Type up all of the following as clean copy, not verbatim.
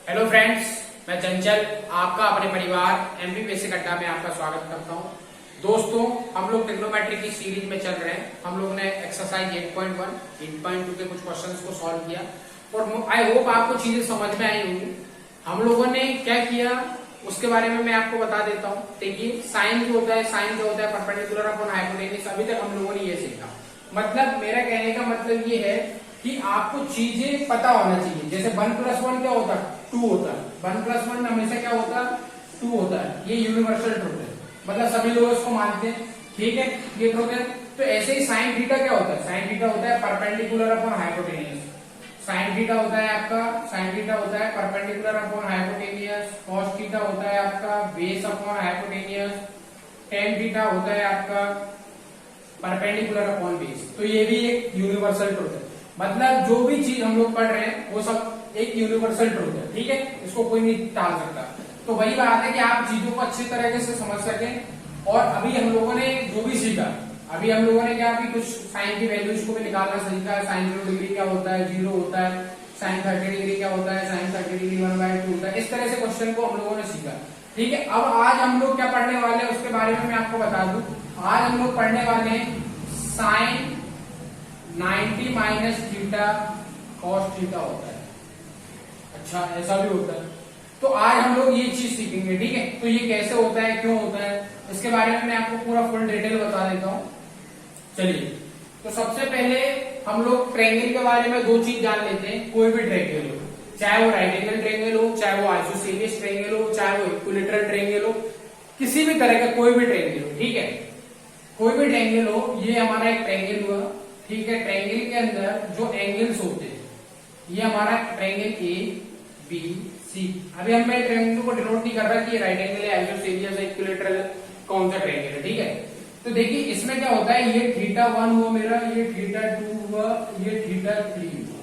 Hello friends, मैं चंचल आपका अपने परिवार एमपी बेसिक अड्डा में आपका स्वागत करता हूं। दोस्तों, हम लोग ट्रिग्नोमेट्री की सीरीज में चल रहे हैं। हम लोग ने एक्सरसाइज 8.1, 8.2 के कुछ क्वेश्चंस को सॉल्व किया और आई होप आपको चीजें समझ में आई होंगी। हम लोगों ने क्या किया उसके बारे में मैं आपको बता देता हूँ। देखिए, साइन जो होता है, साइन जो होता है परपेंडिकुलर अपॉन हाइपोटेन्यूज। अभी तक हम लोगों ने ये सीखा। मतलब मेरा कहने का मतलब ये है कि आपको चीजें पता होना चाहिए। जैसे 1+1 क्या होता है, 2 होता है। 1+1 हमेशा क्या होता है, 2 होता है। ये यूनिवर्सल ट्रुथ है, मतलब सभी लोग इसको मानते हैं। ठीक है, ये ट्रुथ है। तो ऐसे ही साइन थीटा क्या होता है, साइन थीटा होता है perpendicular upon hypotenuse. Sine theta होता है आपका, साइन थीटा होता है perpendicular upon hypotenuse. Cos theta होता है आपका base upon hypotenuse. Tan theta होता है आपका परपेंडिकुलर अपॉन बेस। तो ये भी एक यूनिवर्सल ट्रुथ है। मतलब जो भी चीज हम लोग पढ़ रहे हैं वो सब एक यूनिवर्सल ट्रुथ है। ठीक है, इसको कोई नहीं टाल सकता। तो वही बात है कि आप चीजों को अच्छी तरीके से समझ सकें। और अभी हम लोगों ने जो भी सीखा, अभी हम लोगों ने क्या, अभी कुछ साइन की वैल्यूज को भी निकालना सीखा। साइन 0 डिग्री क्या होता है, 0 होता है। साइन 30 डिग्री क्या होता है, साइन 30 डिग्री 1/2 होता है। इस तरह से क्वेश्चन को हम लोगों ने सीखा। ठीक है, अब आज हम लोग क्या पढ़ने वाले हैं उसके बारे में मैं आपको बता दूं। आज हम लोग पढ़ने वाले हैं sine 90 minus theta cos theta होता है। अच्छा, ऐसा भी होता है। तो आज हम लोग ये चीज सीखेंगे। ठीक है, तो ये कैसे होता है, क्यों होता है, इसके बारे में मैं आपको पूरा फुल डिटेल बता देता हूं। चलिए, तो सबसे पहले हम लोग ट्रायंगल के बारे में दो चीज जान लेते हैं। कोई भी ट्रायंगल हो, चाहे वो राइट एंगल ट्रायंगल हो, चाहे वो आइसोसेलिस ट्रायंगल हो, चाहे वो इक्विलैटरल ट्रायंगल हो, किसी भी तरह का कोई भी ट्रायंगल हो। ठीक है, कोई भी ट्रायंगल हो, ये हमारा एक ट्रायंगल हुआ। ठीक है, ट्रायंगल के अंदर जो एंगल्स होते हैं, ये हमारा ट्रायंगल ए बी सी। अभी हम मैं ट्रायंगल को डिनोट नहीं कर रहा कि राइट एंगल है, आइसोसेलिस है, इक्विलैटरल कौन सा ट्रायंगल है। ठीक है, तो देखिए इसमें क्या होता है, ये θ1 हुआ मेरा, ये θ2 हुआ, ये θ3 हुआ।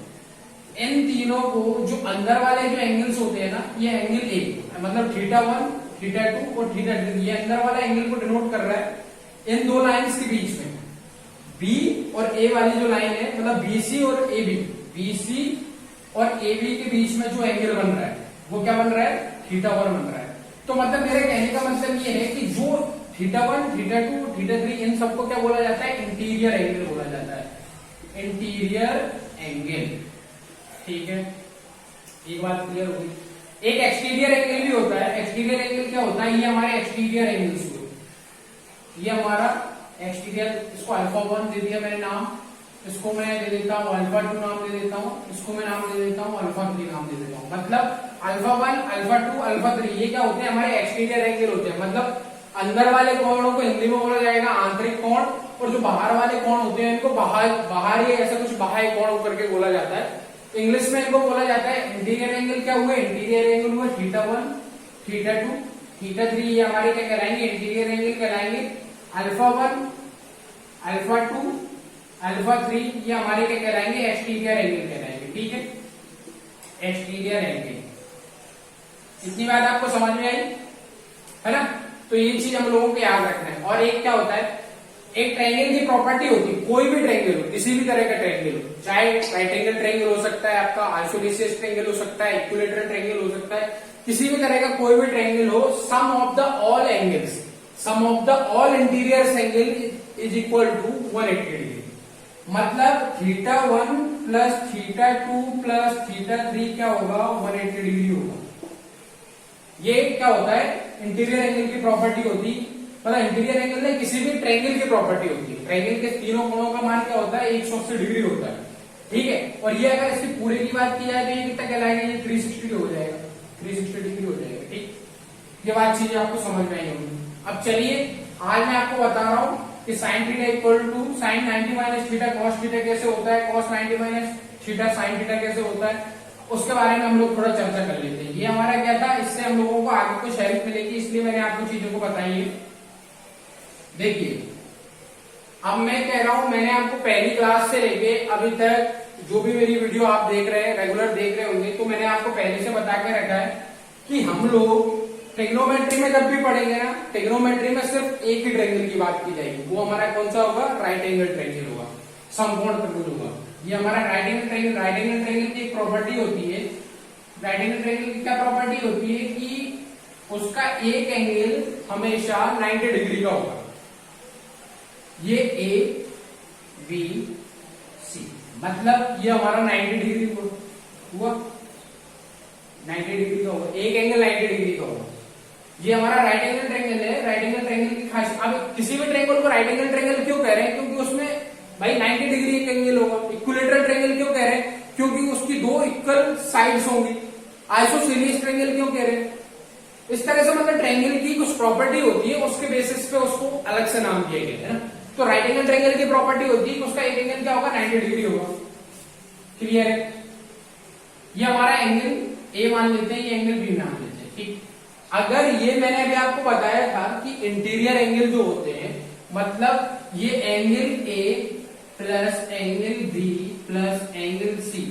इन तीनों को जो अंदर वाले जो एंगल्स होते हैं ना, ये एंगल ए, मतलब θ1, θ2 और θ3, ये अंदर वाला एंगल को डिनोट कर रहा है इन दो लाइंस के बीच में। बी और ए वाली जो लाइन है, मतलब बीसी और ए बी, बीसी और ए बी के बीच में जो एंगल बन रहा है वो क्या बन रहा है, θ1 बन रहा है। तो मतलब मेरे कहने का मतलब ये है कि जो θ1, θ2, θ3 इन सबको क्या बोला जाता है, इंटीरियर एंगल बोला जाता है। Interior angle. ठीक है, एक बात क्लियर होगी। एक एक्सटीरियर एंगल भी होता है। एक्सटीरियर एंगल क्या होता है, ये हमारे एक्सटीरियर एंगल्स हुए, ये हमारा एक्सटीरियर। इसको α1 दे दिया मैंने नाम, इसको मैं दे देता हूँ α2 नाम दे देता हूँ, इसको मैं नाम दे देता हूँ α3 नाम दे देता हूँ। मतलब α1, α2, α3 ये क्या होते हैं, हमारे एक्सटीरियर एंगल होते हैं। मतलब अंदर वाले कोणों को हिंदी में बोला जाएगा आंतरिक कोण, और जो बाहर वाले कोण होते हैं इनको बाहरी ऐसा कुछ बाह्य कोण करके बोला जाता है। इंग्लिश में इनको बोला जाता है इंटीरियर एंगल। क्या हुए, इंटीरियर एंगल हुआ θ1, θ2, θ3, ये हमारे क्या कहलाएंगे, इंटीरियर एंगल कहलाएंगे। α1, α2, α3 ये हमारे क्या कहलाएंगे, एक्सटीरियर एंगल कहलाएंगे। ठीक है, एक्सटीरियर एंगल। इतनी बात आपको समझ में आई है ना। तो ये चीज हम लोगों को याद रखना है। और एक क्या होता है, एक ट्रायंगल की प्रॉपर्टी होती है, कोई भी ट्रायंगल हो, किसी भी तरह का ट्रायंगल हो, चाहे राइट एंगल ट्रायंगल हो सकता है आपका, आइसोसेलिस ट्रायंगल हो सकता है, इक्विलैटरल ट्रायंगल हो सकता है, किसी भी तरह का कोई भी ट्रायंगल हो, sum of the all angles, sum of the all interior angle is equal to 180 degree. मतलब θ1 प्लस θ2 प्लस θ3 क्या होगा, 180 डिग्री होगा। ये क्या होता है, इंटीरियर एंगल की प्रॉपर्टी होती। मतलब इंटीरियर एंगल में किसी भी ट्रायंगल की प्रॉपर्टी होती है। ट्रायंगल के तीनों कोणों का मान क्या होता है, 180 डिग्री होता है। ठीक है, और ये अगर इसके पूरे की बात की जाए तो ये कितना कहलाएगा, ये 360 हो जाएगा, 360 डिग्री हो जाएगा। ठीक, ये बात चीजें आपको समझ में आई होगी। अब चलिए, आज मैं आपको बता रहा हूँ कि sine theta equal to sine 90 minus theta cos theta कैसे होता है, cos 90 minus theta sine theta कैसे होता है, उसके बारे में हम लोग थोड़ा चर्चा कर लेते हैं। ये हमारा क्या था, इससे हम लोगों को आगे कुछ हेल्प मिलेगी, इसलिए मैंने आपको चीजों को बताई है। देखिए, अब मैं कह रहा हूं, मैंने आपको पहली क्लास से लेके अभी तक जो भी मेरी वीडियो आप देख रहे हैं, रेगुलर देख रहे होंगे, तो मैंने आपको पहले से बता के रखा है कि हम लोग ट्रिग्नोमेट्री में जब भी पढ़ेंगे ना, ट्रिग्नोमेट्री में सिर्फ एक ही ट्रायंगल की बात की जाएगी। वो हमारा कौन सा होगा, राइट एंगल ट्रायंगल होगा, समकोण त्रिभुज होगा। ये हमारा right angle triangle. Right angle triangle की एक प्रॉपर्टी होती है राइट एंगल ट्रायंगल की क्या प्रॉपर्टी होती है कि उसका एक एंगल हमेशा 90 डिग्री का होगा। ये ए बी सी, मतलब ये हमारा 90 डिग्री हुआ, 90 डिग्री का होगा, एक एंगल 90 डिग्री का होगा। ये हमारा राइट एंगल ट्रायंगल है। राइट एंगल ट्रायंगल की खासियत, अब किसी भी ट्रायंगल को राइट एंगल ट्रायंगल क्यों कह रहे हैं? क्योंकि उसमें भाई 90 डिग्री एक एंगल होगा। इक्विलेटरल ट्रायंगल क्यों कह रहे हैं? क्योंकि उसकी दो इक्वल साइड्स होंगी। आइसोसेलियस ट्रायंगल क्यों कह रहे हैं? इस तरह से मतलब ट्रायंगल की कुछ प्रॉपर्टी होती है, उसके बेसिस पे उसको अलग से नाम दिया गया है ना। तो राइट एंगल ट्रायंगल की प्रॉपर्टी होती है कि उसका एक एंगल क्या होगा, 90 डिग्री होगा। क्लियर है? ये हमारा एंगल ए मान लेते हैं, ये एंगल बी मान लेते हैं, ठीक। अगर ये मैंने अभी आपको बताया था कि इंटीरियर एंगल जो होते हैं, मतलब ये angle A plus angle B plus angle C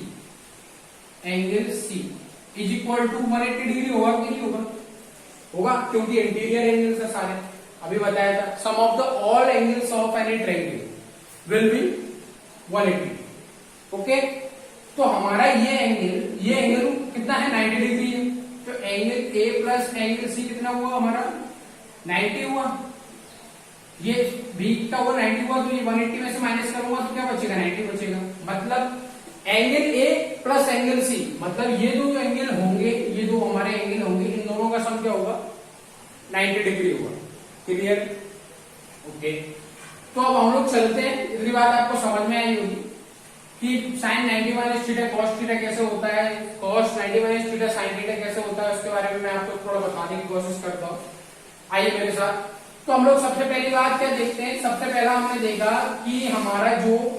is equal to 180 degree होगा कि नहीं होगा? होगा, क्योंकि इंटीरियर एंगल्स है सारे। अभी बताया था sum of the all angles of any triangle will be 180। Okay, तो हमारा ये एंगल कितना है, 90 डिग्री है। तो angle A plus angle C कितना हुआ हमारा, 90 हुआ। ये बी का हुआ 90 हुआ, तो ये 180 में से माइनस करूंगा तो क्या बचेगा, 90 बचेगा। मतलब angle A plus angle C, मतलब ये दो एंगल होंगे, ये दो हमारे एंगल होंगे, इन दोनों का सम क्या होगा, 90 डिग्री होगा। क्लियर? ओके, तो अब हम लोग चलते हैं। इतनी बात आपको समझ में आई होगी कि sine 90 minus theta cos theta कैसे होता है, cos 90 minus theta sine theta कैसे होता है, उसके बारे में मैं आपको थोड़ा बताने की कोशिश करता हूँ। आइए मेरे साथ। तो हम लोग सबसे पहली बात क्या देखते हैं, सबसे पहला हमने देखा कि हमारा जो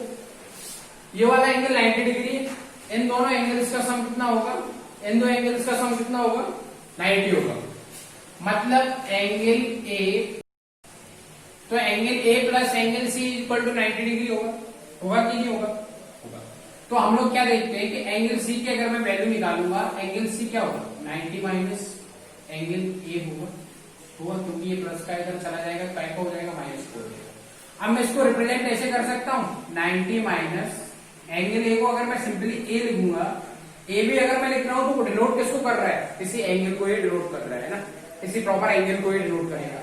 ये वाला एंगल 90 डिग्री है, इन दोनों एंगल्स का सम कितना होगा, इन दो एंगल्स का सम कितना होगा, 90 होगा। मतलब एंगल ए, तो angle A plus angle C equal to 90 degree होगा कि नहीं होगा? होगा। तो हम लोग क्या देखते हैं कि एंगल सी की अगर मैं वैल्यू निकालूंगा, एंगल सी क्या होगा, 90 माइनस एंगल ए होगा, क्योंकि ये प्लस का इधर चला जाएगा, काय का हो जाएगा, माइनस का हो जाएगा। अब मैं इसको रिप्रेजेंट ऐसे कर सकता हूं, 90 माइनस एंगल ए को अगर मैं सिंपली ए लिखूंगा, ए भी अगर मैं लिख रहा हूं तो डिनोट किसको कर रहा है, किसी एंगल को ये डिनोट कर रहा है ना, किसी प्रॉपर एंगल को ये डिनोट करेगा।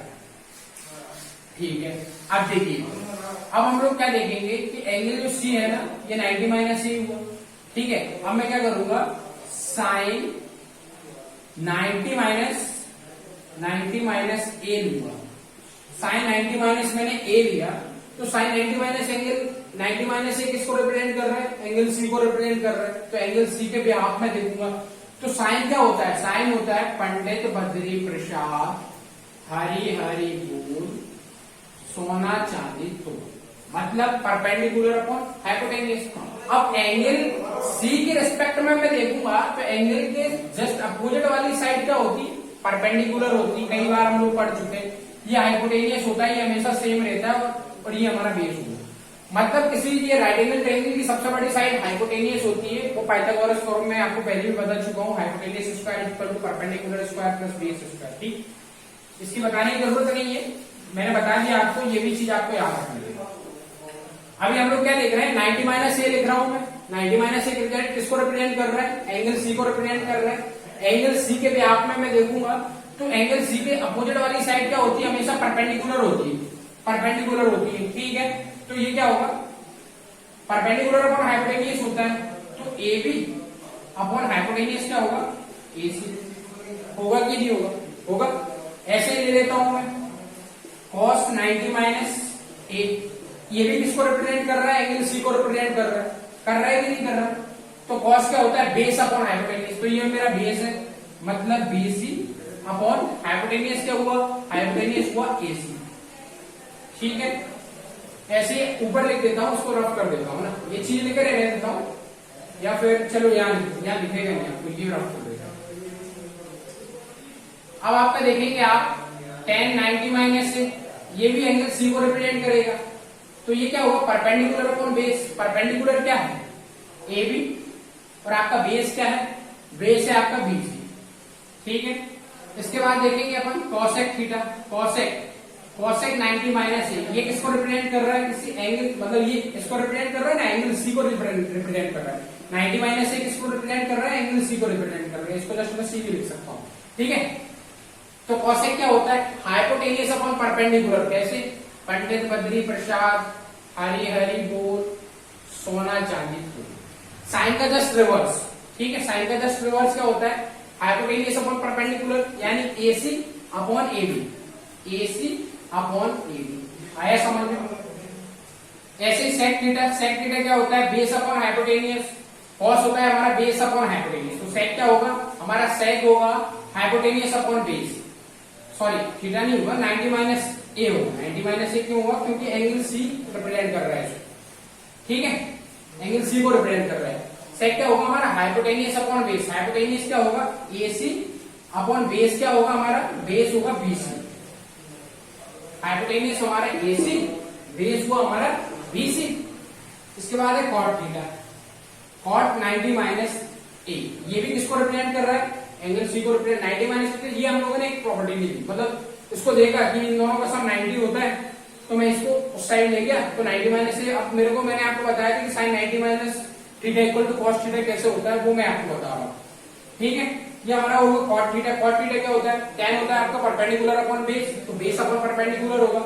ठीक है, अब देखिए, अब हम लोग क्या देखेंगे कि एंगल जो सी है ना, ये 90 माइनस सी हुआ। ठीक है, अब मैं क्या करूंगा, साइन 90 माइनस ए लूंगा। साइन 90 माइनस मैंने ए लिया, तो साइन 90 माइनस एंगल 90 माइनस ए किसको रिप्रेजेंट कर रहा है, एंगल सी को रिप्रेजेंट कर रहा है। तो एंगल सी के बिहाफ में देखूंगा, तो साइन क्या होता है, साइन होता है पंडित बद्री प्रसाद हरी हरी बोल सोना चांदी तो, मतलब परपेंडिकुलर अपॉन हाइपोटेन्यूज। अब एंगल सी के रिस्पेक्ट में मैं देखूंगा तो एंगल के जस्ट अपोजिट वाली साइड क्या होती, परपेंडिकुलर होती। कई बार हम लोग पढ़ चुके हैं, ये हाइपोटेनियस होता है, ये हमेशा सेम रहता है, और ये हमारा बेस होगा। मतलब किसी ये राइट एंगल ट्रायंगल की सबसे बड़ी साइड हाइपोटेनियस होती है। वो पाइथागोरस फॉर्म में आपको पहले भी बता चुका हूँ, hypotenuse square equal to perpendicular square plus base square. ठीक, इसकी बताने की जरूरत नहीं है, मैंने बता दिया आपको, ये भी चीज आपको याद रखनी है। अभी हम लोग क्या देख रहे हैं, 90 माइनस ए लिख रहा हूं मैं। 90 माइनस ए किसको रिप्रेजेंट कर रहा है, एंगल सी को रिप्रेजेंट कर रहा है। एंगल सी के बिहाफ में मैं देखूंगा तो एंगल सी के अपोजिट वाली साइड क्या होती है, हमेशा परपेंडिकुलर होती है, परपेंडिकुलर होती है। ठीक है, तो ये क्या होगा, परपेंडिकुलर अपॉन हाइपोटेनियस होता है, तो ए बी अपॉन हाइपोटेनियस क्या होगा, ए सी होगा कि नहीं होगा, होगा। ऐसे ले लेता हूं मैं, cos 90 माइनस ए, ये भी किसको रिप्रेजेंट कर रहा है, एंगल सी को रिप्रेजेंट कर रहा है कि नहीं कर रहा? तो cos क्या होता है, बेस अपॉन हाइपोटेनियस। तो ये मेरा बेस है, मतलब बीसी अपॉन हाइपोटेनियस क्या हुआ, हाइपोटेनियस हुआ एसी। ठीक है, ऐसे ऊपर लिख देता हूं, उसको रफ कर देता हूं ना, ये चीज लेकर रह देता हूं, या फिर चलो यहाँ लिखेगा नहीं, आपको ये रफ कर देता हूं। अब आपका देखेंगे आप tan 90 माइनस से, ये भी एंगल सी को रिप्रेजेंट करेगा, तो ये क्या होगा, परपेंडिकुलर अपॉन बेस। परपेंडिकुलर क्या है, ए बी, और आपका बेस क्या है, बेस है आपका बीसी। ठीक है, इसके बाद देखेंगे अपन कॉसेक थीटा, कॉसेक 90 माइनस ए, ये किसको रिप्रेजेंट कर रहा है, किसी एंगल, मतलब ये इसको रिप्रेजेंट कर रहा है ना, एंगल सी को रिप्रेजेंट कर रहा है। 90 माइनस ए किसको रिप्रेजेंट कर रहा है, एंगल सी को रिप्रेजेंट कर रहा है, इसको जस्ट मैं सी भी लिख सकता हूं, ठीक है। तो कॉसेक क्या होता है, हाइपोटेनियस अपॉन परपेंडिकुलर। कैसे, पंडित बद्री प्रसाद, हरी हरी बोल, सोना चांदी फूल। साइन का जस्ट रिवर्स, ठीक है, साइन का जस्ट रिवर्स क्या होता है, हाइपोटेनियस अपॉन परपेंडिकुलर, यानी AC upon AB, AC upon AB. आया समझ में। ऐसे ही सेक थीटा, सेक थीटा क्या होता है, बेस अपॉन हाइपोटेनियस, कॉस होता है हमारा बेस अपॉन हाइपोटेनियस। तो सेक क्या होगा हमारा, सेक होगा hypotenuse upon base, sorry theta नहीं होगा, 90 माइनस ए होगा। 90 माइनस ए क्यों होगा, क्योंकि एंगल सी रिप्रेजेंट कर रहा है, ठीक है, एंगल सी को रिप्रेजेंट कर रहा है। सेक क्या होगा हमारा, हाइपोटेनियस अपॉन बेस, हाइपोटेनियस क्या होगा, एसी अपॉन बेस क्या होगा हमारा, बेस होगा बीसी। हाइपोटेनियस हमारा एसी, बेस हुआ हमारा बीसी। इसके बाद है कॉट थीटा, कॉट 90 माइनस ए, ये भी किसको रिप्रेजेंट कर रहा है, एंगल सी को रिप्रेजेंट। 90 माइनस ए, ये हम लोगों ने एक प्रॉपर्टी ली थी, मतलब इसको देखा कि इन दोनों का सम 90 होता है, तो मैं इसको उस साइड ले गया, तो 90 माइनस ए। अब मेरे को, मैंने आपको बताया था कि sine 90 minus theta equal to cos theta कैसे होता है, वो मैं आपको बता रहा हूँ, ठीक है। ये हमारा होगा कॉट थीटा। कॉट थीटा क्या होता है, टैन होता है आपका परपेंडिकुलर अपॉन बेस, तो बेस अपॉन परपेंडिकुलर होगा।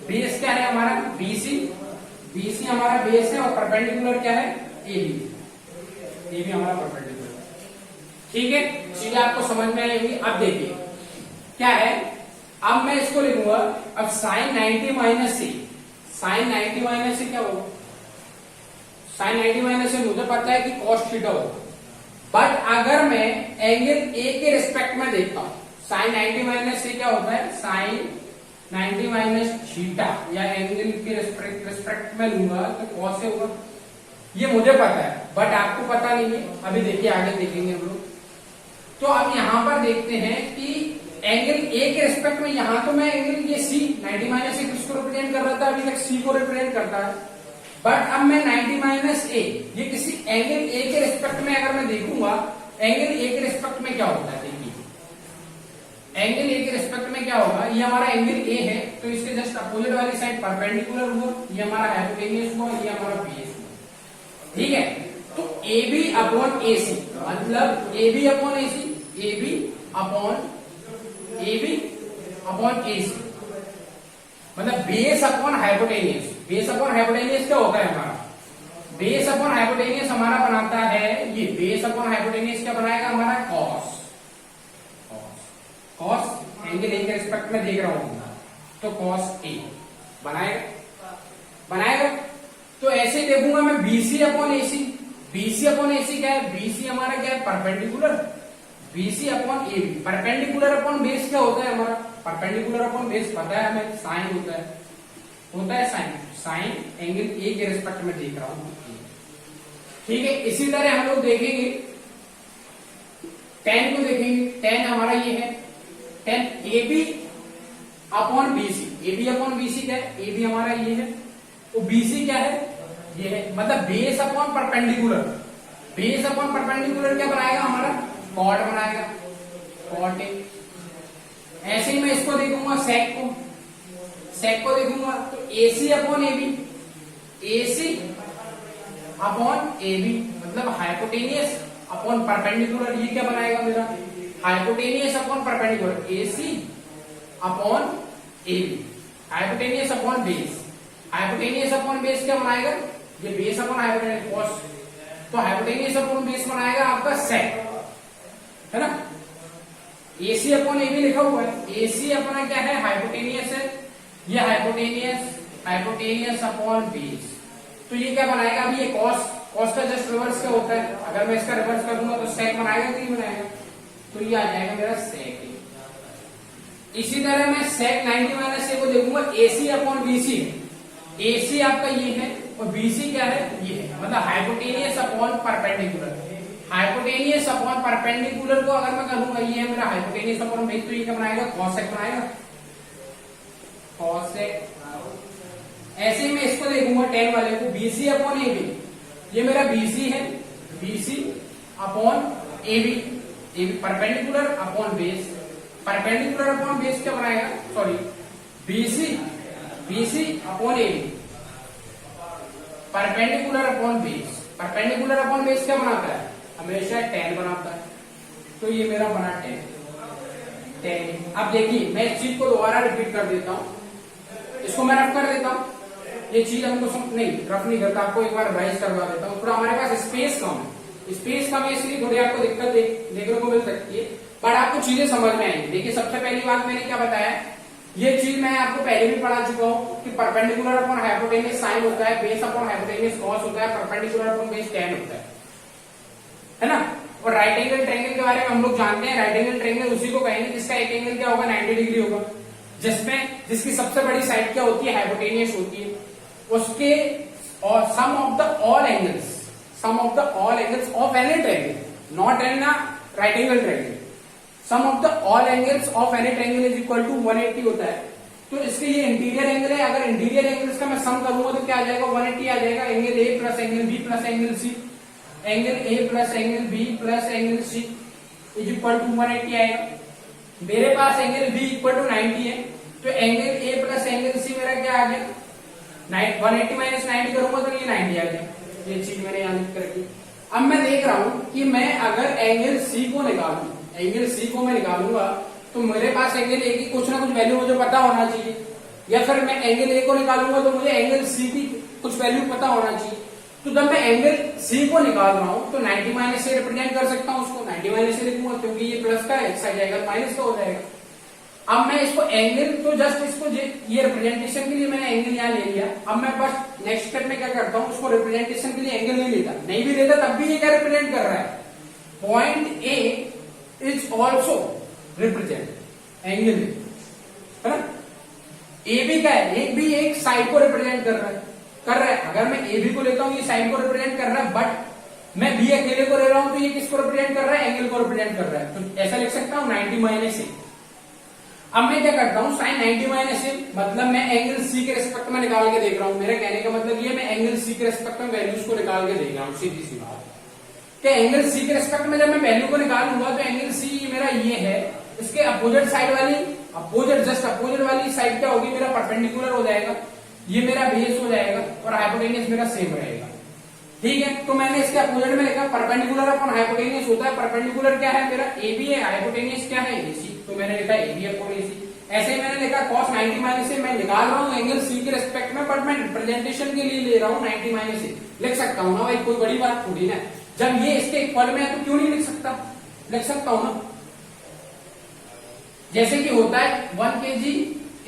बेस क्या है हमारा, बीसी, बीसी हमारा बेस है, और परपेंडिकुलर क्या है, एबी, एबी हमारा परपेंडिकुलर, ठीक है। चीजें आपको समझ में आएगी। अब देखिए क्या है, अब मैं इसको लिखूंगा, अब साइन 90 माइनस सी, साइन 90 माइनस सी क्या होगा, साइन 90 माइनस से मुझे पता है कि कॉस थीटा होगा, बट अगर मैं एंगल ए के रिस्पेक्ट में देखता हूं, साइन 90 माइनस से क्या होता है, साइन 90 माइनस थीटा, या एंगल के रिस्पेक्ट में लूंगा तो कॉस से होगा, ये मुझे पता है, बट आपको पता नहीं है। अभी देखिए आगे देखेंगे हम लोग। तो अब यहां पर देखते हैं कि एंगल ए के रिस्पेक्ट में, यहां तो मैं एंगल ये सी 90 माइनस ए किसको रिप्रेजेंट कर रहा था, अभी तक सी को रिप्रेजेंट करता है, बट अब मैं 90 माइनस ए, ये किसी एंगल ए के रिस्पेक्ट में अगर मैं देखूंगा, एंगल ए के रिस्पेक्ट में क्या होता है, देखिए एंगल ए के रिस्पेक्ट में क्या होगा, ये हमारा एंगल ए है, तो इसके जस्ट अपोजिट वाली साइड परपेंडिकुलर हुआ, ये हमारा हाइपोटेनियस हुआ, ये हमारा बेस हुआ, ठीक है। तो ए बी अपॉन ए सी, मतलब A B upon A C, A B upon A C, मतलब base upon hypotenuse. Base upon hypotenuse क्या होता है हमारा, बेस अपॉन हाइपोटेनियस हमारा बनाता है, ये बेस अपॉन हाइपोटेनियस क्या बनाएगा हमारा, कॉस, कॉस एंगल ए के रिस्पेक्ट में देख रहा हूं, तो कॉस ए बनाएगा। तो ऐसे ही देखूंगा मैं BC upon AC, BC upon AC क्या है, बीसी हमारा क्या है, perpendicular, BC upon A B. Perpendicular upon base क्या होता है हमारा, परपेंडिकुलर अपॉन बेस पता है हमें, साइन होता है साइन, साइन एंगल ए के रिस्पेक्ट में देख रहा हूं, ठीक है। इसी तरह हम लोग देखेंगे टेन को, देखेंगे टेन हमारा ये है, tan A B upon BC, A B upon BC क्या है, ए बी हमारा ये है, तो बीसी क्या है, ये है, मतलब base upon perpendicular, base upon perpendicular क्या बनाएगा हमारा, कॉट बनाएगा, कॉट ए। ऐसे ही मैं इसको देखूंगा, सेक को देखूंगा, तो AC upon AB, AC upon AB, मतलब हाइपोटेनियस अपॉन परपेंडिकुलर, ये क्या बनाएगा मेरा, hypotenuse upon perpendicular, AC upon AB, hypotenuse upon base, hypotenuse upon base क्या बनाएगा, ये बेस अपॉन हाइपोटेनियस कॉस, तो हाइपोटेनियस अपॉन बेस बनाएगा आपका सेक, है ना। एसी अपॉन एबी लिखा हुआ है, एसी अपना क्या है, हाइपोटेनियस है, ये हाइपोटेनियस अपॉन बेस, तो ये क्या बनाएगा, अभी ये कॉस का जस्ट रिवर्स क्या होता है, अगर मैं इसका रिवर्स कर दूंगा तो सेक बनाएगा कि नहीं बनाएगा, तो ये आ जाएगा मेरा सेक। इसी तरह मैं सेक 90 माइनस ए को देखूंगा, एसी अपॉन बीसी, एसी आपका ये है और बीसी क्या है, ये है, मतलब hypotenuse upon perpendicular, hypotenuse upon perpendicular को अगर मैं करूंगा, ये है मेरा हाइपोटेनियस अपॉन बेस, तो ये क्या बनाएगा, कॉसेक बनाएगा, कॉसेक। ऐसे ही मैं इसको देखूंगा टेन वाले को, बीसी अपॉन एबी, ये मेरा बीसी है, BC upon AB, AB perpendicular upon base, perpendicular upon base क्या बनाएगा, sorry BC upon AB, perpendicular upon base, perpendicular upon base क्या बनाता है? हमेशा tan बनाता है। तो ये मेरा बना tan। अब देखिए मैं इस चीज को दोबारा रिपीट कर देता हूँ, इसको मैं रफ कर देता हूँ। ये चीज हमको नहीं रफ नहीं करता, आपको एक बार रिवाइज करवा देता हूँ। थोड़ा हमारे पास स्पेस कम है, स्पेस कम है इसलिए थोड़ी आपको दिक्कत देखने को मिल सकती है, बट आपको चीजें समझ में आएंगी। देखिए सबसे पहली बात मैंने क्या बताया, ये चीज मैं आपको पहले भी पढ़ा चुका हूँ कि परपेंडिकुलर अपॉन हाइपोटेन्यूज साइन होता है, बेस अपॉन हाइपोटेन्यूज कॉस होता है, परपेंडिकुलर अपॉन बेस tan होता है ना। और राइट एंगल ट्रायंगल के बारे में हम लोग जानते हैं, राइट एंगल ट्रायंगल उसी को कहेंगे जिसका एक एंगल क्या होगा 90 डिग्री होगा, जिसकी सबसे बड़ी साइड क्या होती है हाइपोटेन्यूज होती है, उसके और sum of the all angles of any triangle, not an right angle triangle, sum of the all angles of any triangle is equal to 180 होता है। तो इसके ये इंटीरियर एंगल है, अगर इंटीरियर एंगल्स का मैं सम करूंगा तो क्या आ जाएगा 180 आ जाएगा। Angle A plus angle B plus angle C, angle A plus angle B plus angle C is equal to 180 आएगा। मेरे पास एंगल बी इक्वल टू 90 है, तो angle A plus angle C मेरा क्या आ गया 180 माइनस 90 करूंगा तो ये 90 आ गया। ये चीज मैंने यहाँ लिख करके, अब मैं देख रहा हूं कि मैं अगर एंगल सी को निकालूं, एंगल सी को मैं निकालूंगा तो मेरे पास एंगल ए की कुछ ना कुछ वैल्यू मुझे पता होना चाहिए, या फिर मैं एंगल ए को निकालूंगा तो मुझे एंगल सी की कुछ वैल्यू पता होना चाहिए। तो जब मैं एंगल सी को निकाल रहा हूं तो 90 माइनस से रिप्रेजेंट कर सकता हूं, उसको 90 माइनस से लिखूंगा क्योंकि ये प्लस का एक्स आ जाएगा माइनस का हो जाएगा। अब मैं इसको एंगल तो जस्ट इसको ये रिप्रेजेंटेशन के लिए मैंने एंगल यहाँ ले लिया। अब मैं बस नेक्स्ट स्टेप में क्या करता हूँ, उसको रिप्रेजेंटेशन के लिए एंगल नहीं लेता, नहीं भी लेता तब भी ये क्या रिप्रेजेंट कर रहा है, point A is also represent angle, है ना। ए बी क्या है, एक भी एक साइड को रिप्रेजेंट कर रहा है। अगर मैं ए बी को लेता हूं ये साइड को रिप्रेजेंट कर रहा है, बट मैं बी अकेले को ले रहा हूं तो ये किसको रिप्रेजेंट कर रहा है, एंगल को रिप्रेजेंट कर रहा है। तो ऐसा लिख सकता हूं 90 माइनस ए। अब मैं क्या करता हूं साइन 90 माइनस ए, मतलब मैं एंगल सी के रिस्पेक्ट में निकाल के देख रहा हूं। मेरे कहने का मतलब ये मैं एंगल सी के रिस्पेक्ट में वैल्यूज को निकाल के देख रहा हूं। सीधी सी बात कि एंगल सी के रिस्पेक्ट में जब मैं वैल्यू को निकालूंगा तो एंगल सी मेरा ये है, इसके अपोजिट साइड वाली जस्ट अपोजिट वाली साइड क्या होगी, मेरा परपेंडिकुलर हो जाएगा, ये मेरा बेस हो जाएगा और हाइपोटेन्यूज मेरा सेम रहेगा। ठीक है, तो मैंने इसके अपोजिट में लिखा परपेंडिकुलर अपॉन हाइपोटेन्यूज होता है। परपेंडिकुलर क्या है मेरा ए बी है, हाइपोटेन्यूज क्या है एसी, तो मैंने लिखा ए बी अपॉन एसी। ऐसे ही मैंने लिखा cos 90 माइनस से, मैं निकाल रहा हूँ एंगल सी के रेस्पेक्ट में, बट मैं रिप्रेजेंटेशन के लिए ले रहा हूँ 90 माइनस से। लिख सकता हूँ ना भाई, कोई बड़ी बात थोड़ी ना, जब ये इसके इक्वल में है तो क्यों नहीं लिख सकता, लिख सकता हूं ना। जैसे कि होता है 1 kg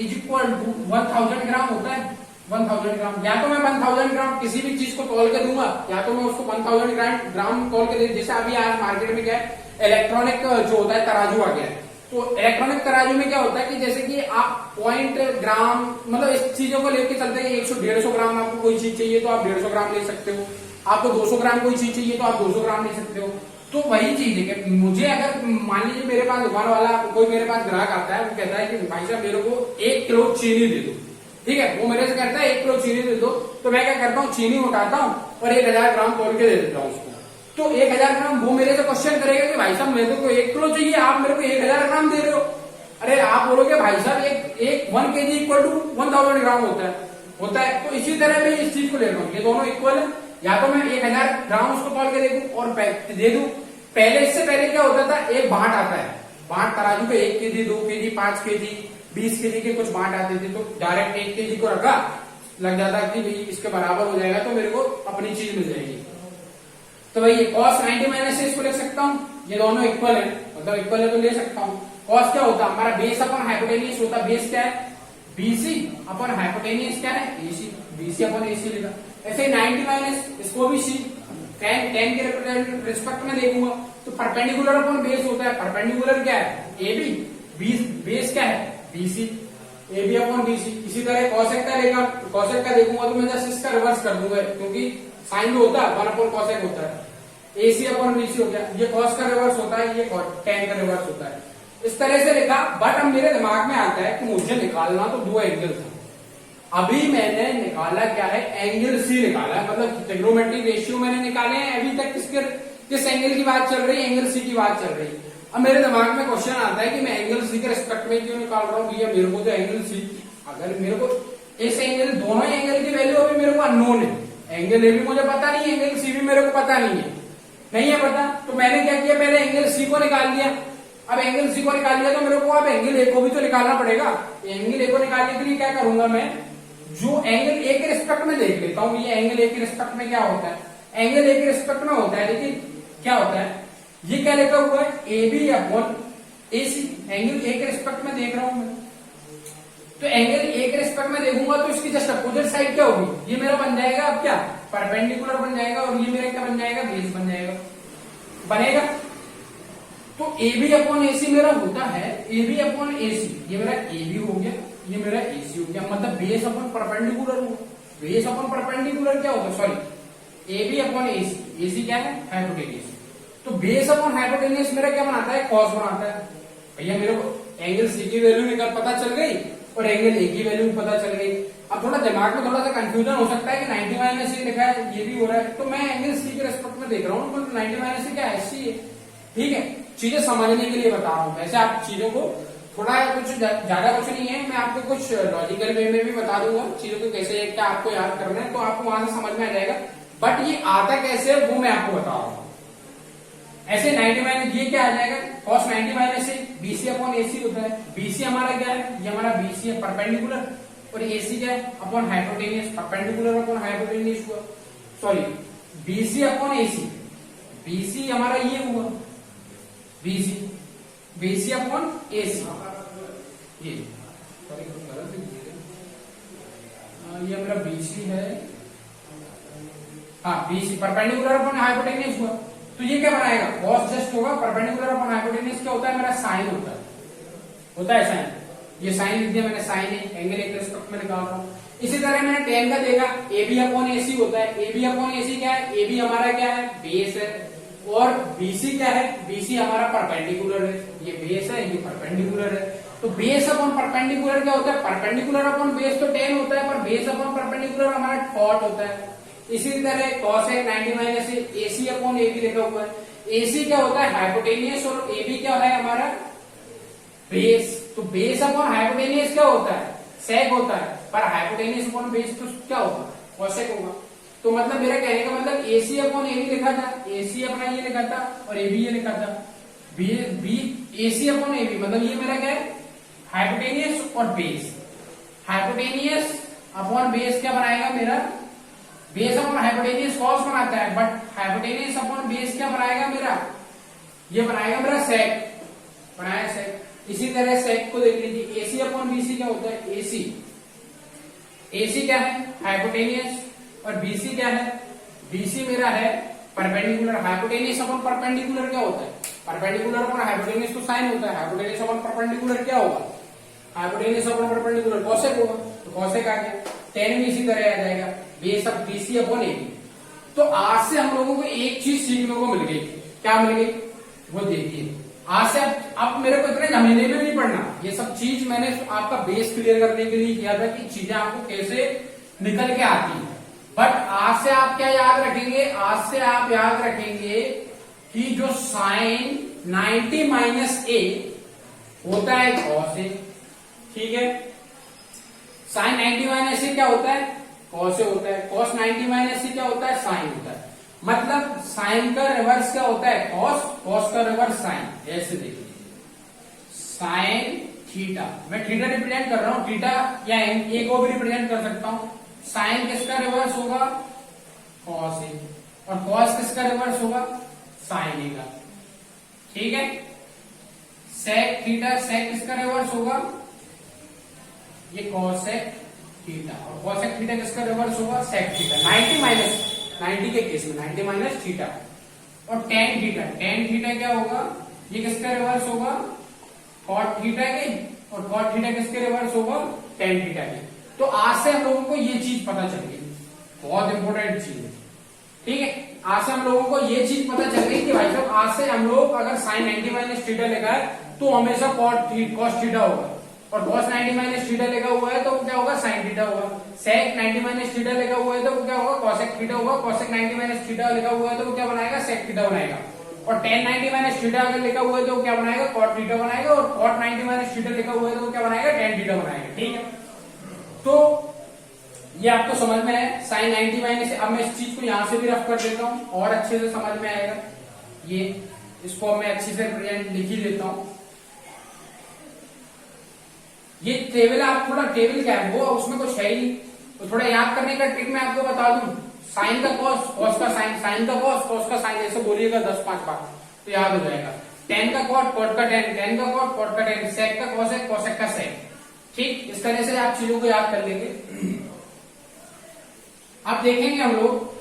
इज इक्वल टू 1000 ग्राम होता है, 1000 ग्राम। या तो मैं 1000 ग्राम किसी भी चीज को तौल के दूंगा, या तो मैं उसको 1000 ग्राम तौल के दे। जैसे अभी आज मार्केट में क्या है, इलेक्ट्रॉनिक जो होता है तराजू आ गया है। तो इलेक्ट्रॉनिक तराजू में क्या होता है कि जैसे कि आप पॉइंट ग्राम, मतलब इस चीजों को लेके चलते हैं। 150 ग्राम आपको कोई चीज चाहिए तो आप 150 ग्राम ले सकते हो, आपको 200 ग्राम कोई चीज चाहिए तो आप 200 ग्राम ले सकते हो। तो वही चीज है कि मुझे अगर मान लीजिए मेरे पास दुकान वाला कोई मेरे पास ग्राहक आता है, वो कहता है कि भाई साहब मेरे को 1 किलो चीनी दे दो, ठीक है, वो मेरे से कहता है 1 किलो चीनी दे दो, तो मैं क्या करता हूँ चीनी उठाता हूँ और 1000 ग्राम तोल के दे देता हूँ उसको। तो 1000 ग्राम वो मेरे से क्वेश्चन करेगा कि भाई साहब मेरे को 1 किलो चाहिए, आप मेरे को 1000 ग्राम दे रहे हो। अरे आप बोलोगे भाई साहब एक 1 kg इक्वल टू 1000 ग्राम होता है। तो इसी तरह मैं इस चीज को ले रहा हूँ, ये दोनों इक्वल है। या तो मैं 1000 ग्राम उसको तौल के दे दूं और दे दूं। पहले इससे पहले क्या होता था, एक बांट आता है, बांट तराजू पे 1 kg 2 kg 5 kg 20 kg के कुछ बांट आते थे। तो डायरेक्ट 1 kg को रखा, लग जाता कि भाई इसके बराबर हो जाएगा तो मेरे को अपनी चीज मिल जाएगी। तो भाई ये cos 90 माइनस से इसको ले सकता हूँ, ये दोनों इक्वल है, मतलब इक्वल है तो ले सकता हूँ। cos क्या होता है हमारा, बेस अपॉन हाइपोटेन्यूज होता है। बेस क्या है, BC अपॉन हाइपोटेन्यूज क्या है, AC, BC अपॉन AC लिखा। ऐसे 90 माइनस इसको भी C tan के रिस्पेक्ट में देखूंगा तो परपेंडिकुलर अपॉन बेस होता है। परपेंडिकुलर क्या है, AB, बेस क्या है, BC, AB अपॉन BC। इसी तरह cosec का लेगा, cosec का देखूंगा तो मैं जस्ट इसका रिवर्स कर दूंगा, क्योंकि साइन में होता है 1 अपॉन cosec होता है, AC अपॉन BC हो गया। ये cos का रिवर्स होता है, ये tan का रिवर्स होता है। इस तरह से लिखा। बट अब मेरे दिमाग में आता है कि मुझे निकालना तो 2 एंगल था। अभी मैंने निकाला क्या है, एंगल सी निकाला है, मतलब ट्रिग्नोमेट्रिक रेशियो मैंने निकाले हैं। अभी तक किस एंगल की बात चल रही है, एंगल सी की बात चल रही है। अब मेरे दिमाग में क्वेश्चन आता है कि मैं एंगल सी के रिस्पेक्ट में क्यों निकाल रहा हूँ भैया, मेरे को तो एंगल सी, अगर मेरे को इस एंगल, दोनों एंगल की वैल्यू अभी मेरे को अननोन है, एंगल ए भी मुझे पता नहीं है, एंगल सी भी मेरे को पता नहीं है पता। तो मैंने क्या किया, पहले एंगल सी को निकाल लिया। अब एंगल सी को निकाल लिया तो मेरे को अब एंगल ए को भी तो निकालना पड़ेगा। एंगल ए को निकालने के लिए क्या करूंगा मैं, जो एंगल ए के रिस्पेक्ट में देख लेता हूं, ये एंगल ए के रिस्पेक्ट में क्या होता है। एंगल ए के रिस्पेक्ट में होता है, लेकिन क्या होता है, ये क्या लिखा हुआ है, A B upon A C. Angle A के रिस्पेक्ट में देख रहा हूं मैं, तो एंगल ए के रिस्पेक्ट में देखूंगा तो इसकी जस्ट अपोजिट साइड क्या होगी, ये मेरा बन जाएगा अब क्या, परपेंडिकुलर बन जाएगा, और ये मेरा क्या बन जाएगा, बेस बन जाएगा, बनेगा। तो ए बी अपॉन ए सी मेरा होता है ए बी अपॉन ए सी, ये मेरा ए बी हो गया, ये मेरा ए सी हो गया, मतलब बेस अपॉन परपेंडिकुलर हो। बेस अपॉन परपेंडिकुलर क्या होगा, sorry A B upon A C, ए सी क्या है, हाइपोटेनियस। तो बेस अपॉन हाइपोटेनियस मेरा क्या बनाता है, कॉस बनाता है। भैया मेरे को एंगल सी की वैल्यू निकल पता चल गई और एंगल ए की वैल्यू पता चल गई। अब थोड़ा दिमाग में थोड़ा सा कंफ्यूजन हो सकता है कि 90 माइनस सी लिखा है, ये भी हो रहा है, तो मैं एंगल सी के रेस्पेक्ट में देख रहा हूँ, तो 90 माइनस सी क्या है, सी है। ठीक है, चीजें समझने के लिए बता रहा हूँ, वैसे आप चीजों को थोड़ा कुछ ज्यादा कुछ नहीं है, मैं आपको कुछ लॉजिकल वे में भी बता दूंगा चीजों को कैसे क्या आपको याद करना है, तो आपको वहां से समझ में आ जाएगा। बट ये आता कैसे है वो मैं आपको बता रहा हूँ। ऐसे 90 माइनस ये क्या आ जाएगा, cos 90 माइनस से बीसी अपॉन एसी होता है। बीसी हमारा क्या है, ये हमारा बीसी है परपेंडिकुलर, और एसी क्या है, upon hypotenuse, perpendicular upon hypotenuse हुआ, sorry BC upon AC, BC हमारा ये हुआ, बीसी बीसी अपॉन एसी, ये ये मेरा बीसी है, हाँ बीसी परपेंडिकुलर अपॉन हाइपोटेनियस हुआ। तो ये क्या बनाएगा, cos जस्ट होगा, परपेंडिकुलर अपॉन हाइपोटेनियस क्या होता है, मेरा साइन होता है साइन, ये साइन लिख दिया मैंने, साइन है, एंगल एक रिस्पेक्ट में निकाल रहा हूं। इसी तरह मैंने tan का देखा, ए बी अपॉन ए सी होता है, ए बी अपॉन ए सी क्या है, ए बी हमारा क्या है, बेस है, और बीसी क्या है, बीसी हमारा परपेंडिकुलर है, ये बेस है, ये परपेंडिकुलर है। तो बेस अपॉन परपेंडिकुलर क्या होता है, परपेंडिकुलर अपॉन बेस तो tan होता है, पर बेस अपॉन परपेंडिकुलर हमारा cot होता है। इसी तरह cos 90 माइनस से AC अपॉन AB लिखा हुआ है। AC क्या होता है, हाइपोटेनियस, और AB क्या है हमारा, बेस। तो बेस अपॉन हाइपोटेनियस क्या होता है, सेक होता है, पर हाइपोटेनियस अपॉन बेस तो क्या होगा, कॉसेक होगा। तो मतलब मेरा कहने का मतलब AC अपॉन AB लिखा था, AC अपना ये लिखा था, और AB ये लिखा था, AC अपॉन AB, मतलब ये मेरा क्या है, हाइपोटेनियस और बेस। हाइपोटेनियस अपॉन बेस क्या बनाएगा मेरा, बेस अपॉन हाइपोटेनियस कॉस बनाता है, बट हाइपोटेनियस अपॉन बेस क्या बनाएगा मेरा, ये बनाएगा मेरा सेक, बनाया सेक। इसी तरह सेक को देख लीजिए, एसी अपॉन बीसी क्या होता है, एसी, एसी क्या है, हाइपोटेनियस, और बीसी क्या है, बीसी मेरा है परपेंडिकुलर। हाइपोटेनियस अपॉन परपेंडिकुलर क्या होता है, परपेंडिकुलर अपॉन हाइपोटेनियस तो साइन होता है, हाइपोटेनियस अपॉन परपेंडिकुलर क्या होगा, हाइपोटेनियस अपॉन परपेंडिकुलर कॉसेक होगा, तो कॉसेक आ गया। tan भी इसी तरह आ जाएगा, बेस अब बीसी अपॉन एबी। तो आज से हम लोगों को एक चीज सीखने को मिल गई, क्या मिल गई, वो देखिए। आज से अब मेरे को इतने झमेले में नहीं पड़ना, ये सब चीज मैंने आपका बेस क्लियर करने के लिए किया था कि चीजें आपको कैसे निकल के आती है। बट आज से आप क्या याद रखेंगे, आज से आप याद रखेंगे कि जो साइन 90 माइनस ए होता है कॉस ए, ठीक है, साइन 90 माइनस ए क्या होता है, कॉस ए होता है, कॉस 90 माइनस ए क्या होता है, साइन होता है। मतलब साइन का रिवर्स क्या होता है, कॉस, कॉस का रिवर्स साइन। ऐसे देखिए, साइन थीटा, मैं थीटा रिप्रेजेंट कर रहा हूं, थीटा या ए को भी रिप्रेजेंट कर सकता हूं। साइन किसका रिवर्स होगा, कॉस ए, और कॉस किसका रिवर्स होगा, साइन ए का, ठीक है। सेक थीटा, सेक किसका रिवर्स होगा, ये कॉसेक थीटा, और कॉसेक थीटा किसका रिवर्स होगा, सेक थीटा। 90 माइनस 90 के केस में 90 माइनस थीटा, और टेन थीटा, टेन थीटा क्या होगा, ये किसका रिवर्स होगा, कॉट थीटा के, और कॉट थीटा किसके रिवर्स होगा, टेन थीटा के। तो आज से हम लोगों को ये चीज पता चल गई, बहुत इंपॉर्टेंट चीज है, ठीक है। आज से हम लोगों को ये चीज पता चल गई कि भाई साहब आज से हम लोग अगर साइन 90 माइनस थीटा लिखा है तो हमेशा कॉस थीटा होगा, और cos 90 माइनस थीटा लिखा हुआ है तो वो क्या होगा, साइन थीटा होगा। sec 90 माइनस थीटा लिखा हुआ है तो वो क्या होगा, cosec थीटा होगा। cosec 90 माइनस थीटा लिखा हुआ है तो वो क्या बनाएगा, sec थीटा बनाएगा। और tan 90 माइनस थीटा अगर लिखा हुआ है तो वो क्या बनाएगा, cot थीटा बनाएगा। और cot 90 माइनस थीटा लिखा हुआ है तो वो क्या बनाएगा, tan थीटा बनाएगा, ठीक है। तो ये आपको समझ में है साइन 90 माइनस। अब मैं इस चीज को यहां से भी रफ कर देता हूं और अच्छे से समझ में आएगा। ये इसको मैं अच्छे से रिप्रेजेंट लिख ही लेता हूं। ये टेबल, आप थोड़ा टेबल क्या है वो उसमें कुछ है ही, तो थोड़ा याद करने का ट्रिक मैं आपको बता दूं। साइन का कॉस, कॉस का साइन, साइन का कॉस, कॉस का साइन, ऐसे बोलिएगा 10-5 बार तो याद हो जाएगा। टेन का कॉट, कॉट का टेन, टेन का कॉट, कॉट का टेन, सेक का कॉसेक, कॉसेक का सेक। ठीक, इस तरह से आप चीजों को याद कर लेंगे। अब देखेंगे हम लोग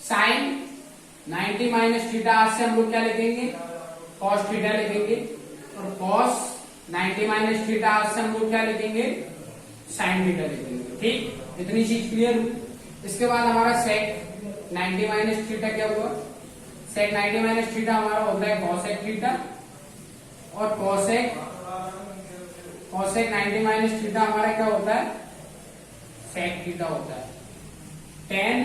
साइन 90 माइनस थीटा, आज से हम लोग क्या लिखेंगे, कॉस थीटा लिखेंगे, और कॉस 90 माइनस थीटा, आज से हम लोग क्या लिखेंगे, साइन थीटा लिखेंगे। ठीक, इतनी चीज क्लियर हुई। इसके बाद हमारा सेक 90 माइनस थीटा क्या हुआ, सेक 90 माइनस थीटा हमारा होता है कॉसेक थीटा, और कॉसेक 90 माइनस थीटा हमारा क्या होता है, सेक थीटा होता है। टेन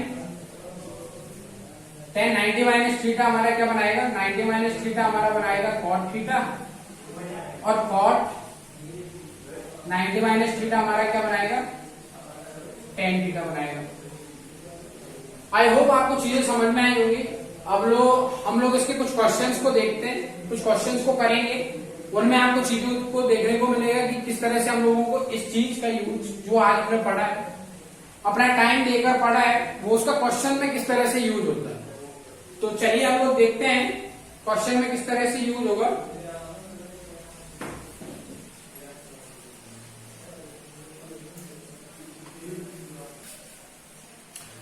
90 माइनस थीटा हमारा क्या बनाएगा, 90 माइनस थीटा हमारा बनाएगा कॉट थीटा, और कॉट 90 माइनस थीटा हमारा क्या बनाएगा, टेन थीटा बनाएगा। आई होप आपको चीजें समझ में आई होंगी। अब हम लोग इसके कुछ क्वेश्चंस को देखते हैं, कुछ क्वेश्चंस को करेंगे, उनमें आपको चीजों को देखने को मिलेगा कि किस तरह से हम लोगों को इस चीज का यूज जो आज हमने पढ़ा है, अपना टाइम देकर पढ़ा है, वो उसका क्वेश्चन में किस तरह से यूज होता है। तो चलिए हम लोग देखते हैं क्वेश्चन में किस तरह से यूज होगा।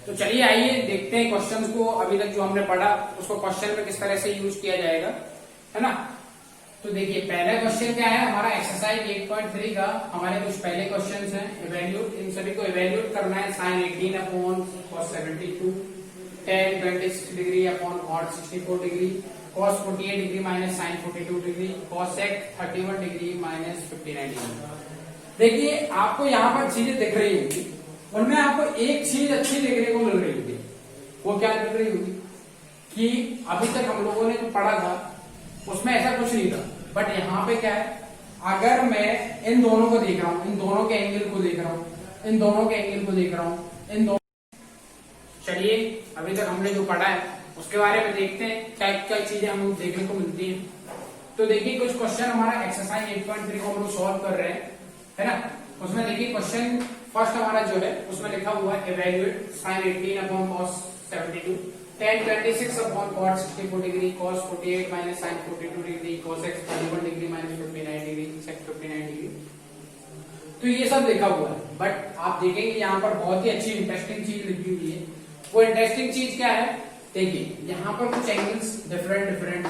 तो चलिए आइए देखते हैं क्वेश्चंस को, अभी तक जो हमने पढ़ा उसको क्वेश्चन में किस तरह से यूज किया जाएगा, है ना। तो देखिए पहला क्वेश्चन क्या है हमारा, एक्सरसाइज 8.3 का हमारे कुछ पहले क्वेश्चंस हैं, इवेल्यूट, इन सभी को इवेल्यूट करना है। Sine 18 upon cos 72, tan 26 degree upon cot 64 degree, cos 48 degree minus sine 42 degree, cosec 31 degree minus 59 degree. देखिए आपको यहाँ पर चीजें दिख रही होंगी, उनमें आपको एक चीज अच्छी देखने को मिल रही होगी। वो क्या दिख रही होगी कि अभी तक हम लोगों ने जो पढ़ा था उसमें ऐसा कुछ नहीं था, बट यहाँ पे क्या है, अगर मैं इन दोनों को देख रहा हूँ, इन दोनों के एंगल को देख रहा हूँ, इन दोनों के एंगल को देख रहा हूँ, इन दोनों, चलिए अभी तक हमने जो पढ़ा है उसके बारे में देखते हैं क्या क्या चीजें हम लोग देखने को मिलती हैं। तो देखिए कुछ क्वेश्चन हमारा एक्सरसाइज 8.3 को हम लोग सॉल्व कर रहे हैं, है ना। उसमें देखिए क्वेश्चन फर्स्ट हमारा जो है उसमें लिखा हुआ है evaluate sine 18 upon cos 72, tan 26 upon cot 64 degree, cos 48 minus sine 42 degree, cosec 31 degree minus 59 degree, sec 59 degree. तो ये सब लिखा हुआ है, बट आप देखेंगे यहाँ पर बहुत ही अच्छी इंटरेस्टिंग चीज लिखी हुई है। वो इंटरेस्टिंग चीज क्या है, देखिए यहाँ पर कुछ एंगल्स डिफरेंट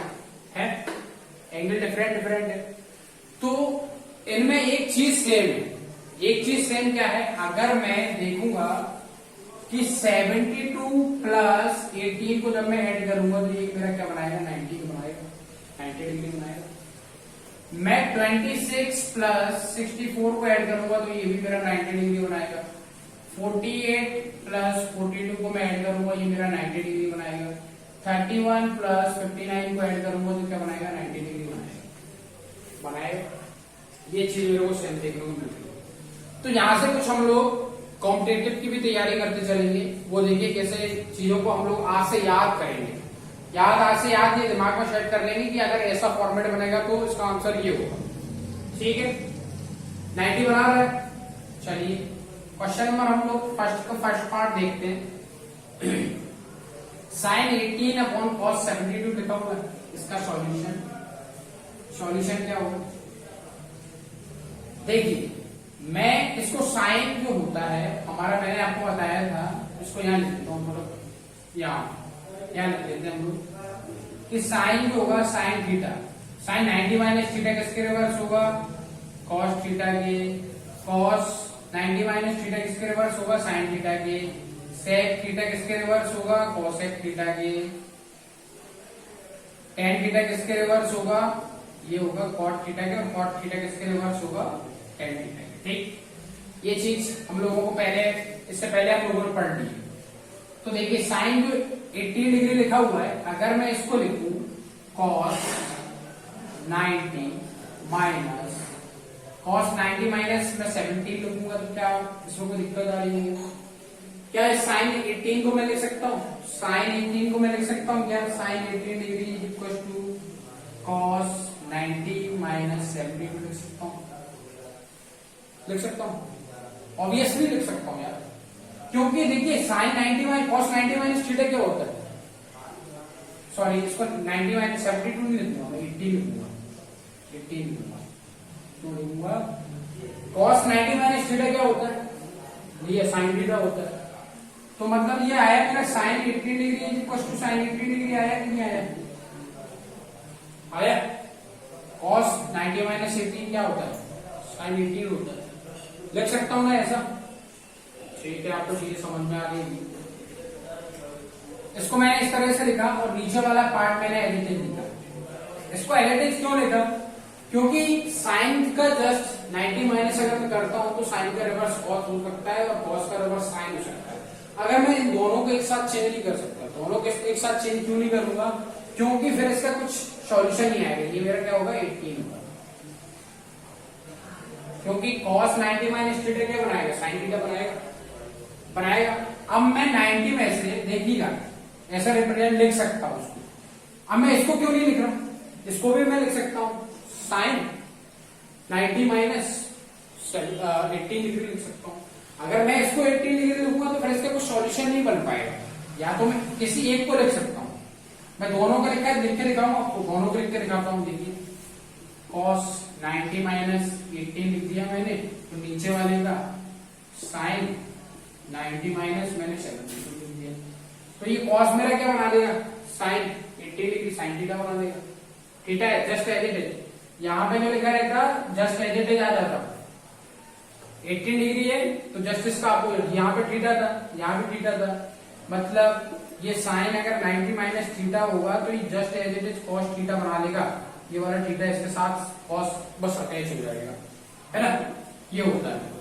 है, एंगल डिफरेंट है, तो इनमें एक चीज सेम है। एक चीज सेम क्या है, अगर मैं देखूंगा कि 72 प्लस 18 को जब मैं ऐड करूंगा तो ये मेरा क्या बनाएगा, 90 बनाएगा, 90 डिग्री बनाएगा। मैं 26 प्लस 64 को ऐड करूंगा तो ये भी मेरा 90 डिग्री बनाएगा। 48 प्लस 42 को मैं ऐड करूंगा ये मेरा 90 डिग्री बनाएगा। 31 प्लस 59 को ऐड करूंगा तो क्या बनाएगा, 90 डिग्री बनाएगा। ये चीज मेरे को सेम देखने को मिल रही है। तो यहां से कुछ हम लोग कॉम्पिटेटिव की भी तैयारी करते चलेंगे, वो देखिए कैसे चीजों को हम लोग आज से याद करेंगे। आज से याद ये दिमाग में सेट कर लेंगे कि अगर ऐसा फॉर्मेट बनेगा तो इसका आंसर ये होगा। ठीक है, 90 बना रहा है। चलिए क्वेश्चन नंबर हम लोग फर्स्ट पार्ट देखते हैं। साइन 18 अपॉन कॉस 72 लिखा हुआ है, इसका सॉल्यूशन क्या होगा। देखिए मैं इसको साइन जो होता है हमारा, मैंने आपको बताया था, इसको यहाँ लिख देता हूँ, मतलब यहाँ लिख देते हैं हम लोग कि साइन जो होगा sine theta, sine 90 minus theta किसके रिवर्स होगा, कॉस थीटा के, कॉस 90 माइनस थीटा किसके रिवर्स होगा, साइन थीटा के, सेक थीटा किसके रिवर्स होगा, कॉसेक थीटा के, टेन थीटा किसके रिवर्स होगा, ये होगा कॉट थीटा के, और कॉट थीटा किसके रिवर्स होगा, टेन थीटा के। ठीक, ये चीज हम लोगों को इससे पहले हम लोगों ने पढ़ ली। तो देखिए साइन जो 80 डिग्री लिखा हुआ है, अगर मैं इसको लिखूं कॉस 90 माइनस cos 90 माइनस मैं 17 लिखूंगा तो क्या इसमें कोई दिक्कत आ रही है? क्या sin 18 को मैं लिख सकता हूँ? sin 18 को मैं लिख सकता हूँ क्या? sin 18 degree is equal to cos 90 minus 17 लिख सकता हूँ, लिख सकता हूँ, ऑब्वियसली लिख सकता हूँ यार, क्योंकि देखिए sin 90 minus cos 90 minus theta क्या होता है? सॉरी, इसको 90 माइनस 72 नहीं लिखूंगा, मैं 18 लिखूंगा, 18 लिखूंगा, तो लिखूंगा cos 90 माइनस थीटा क्या होता है? ये sin थीटा होता है। तो मतलब ये आया मेरा sin 18 degree is equal to sin 18 degree आया कि नहीं आया? आया। cos 90 माइनस 18 क्या होता है? sin 18 होता है। लिख सकता हूं ना ऐसा? ठीक है, आपको चीजें समझ में आ गई। इसको मैंने इस तरह से लिखा और नीचे वाला पार्ट मैंने एडिटेज लिखा। इसको एडिटेज क्यों लिखा? क्योंकि साइन का जस्ट 90 माइनस अगर मैं करता हूं तो साइन का रिवर्स कॉस हो सकता है और कॉस का रिवर्स साइन हो सकता है। अगर मैं इन दोनों को एक साथ चेंज नहीं कर सकता, दोनों को एक साथ चेंज क्यों नहीं करूंगा? क्योंकि फिर इसका कुछ सॉल्यूशन नहीं आएगा। ये मेरा क्या होगा? 18 होगा, क्योंकि cos 90 माइनस थीटा क्या बनाएगा? sin थीटा बनाएगा। अब मैं 90 में से देखिएगा ऐसा रिप्रेजेंट लिख सकता हूं उसको। अब मैं इसको क्यों नहीं लिख रहा? इसको भी मैं लिख सकता हूं sin 90 माइनस 18 डिग्री लिख सकता हूं। अगर मैं इसको 18 डिग्री लिखूंगा तो फिर इसका कुछ सॉल्यूशन नहीं बन पाएगा। या तो मैं किसी एक को लिख सकता हूं, मैं दोनों को लिख के दिखाऊंगा आपको, दोनों को लिख के दिखाता हूं। देखिए cos 90 माइनस 18 लिख दिया मैंने, तो नीचे वाले का sin 90 माइनस मैंने 17 लिख दिया। तो ये cos मेरा क्या बना देगा? sin 80 डिग्री sin थीटा बना देगा। थीटा है जस्ट एज इट इज, यहां पे जो लिखा रहता जस्ट एज इट इज आ जाता। 18 डिग्री है तो जस्ट इसका अपोजिट, यहाँ पे थीटा था, यहाँ पे थीटा था, मतलब ये साइन अगर 90 माइनस थीटा होगा तो ये just as it is cos theta बना लेगा। ये वाला थीटा इसके साथ cos बस अटैच हो जाएगा, है ना? ये होता है।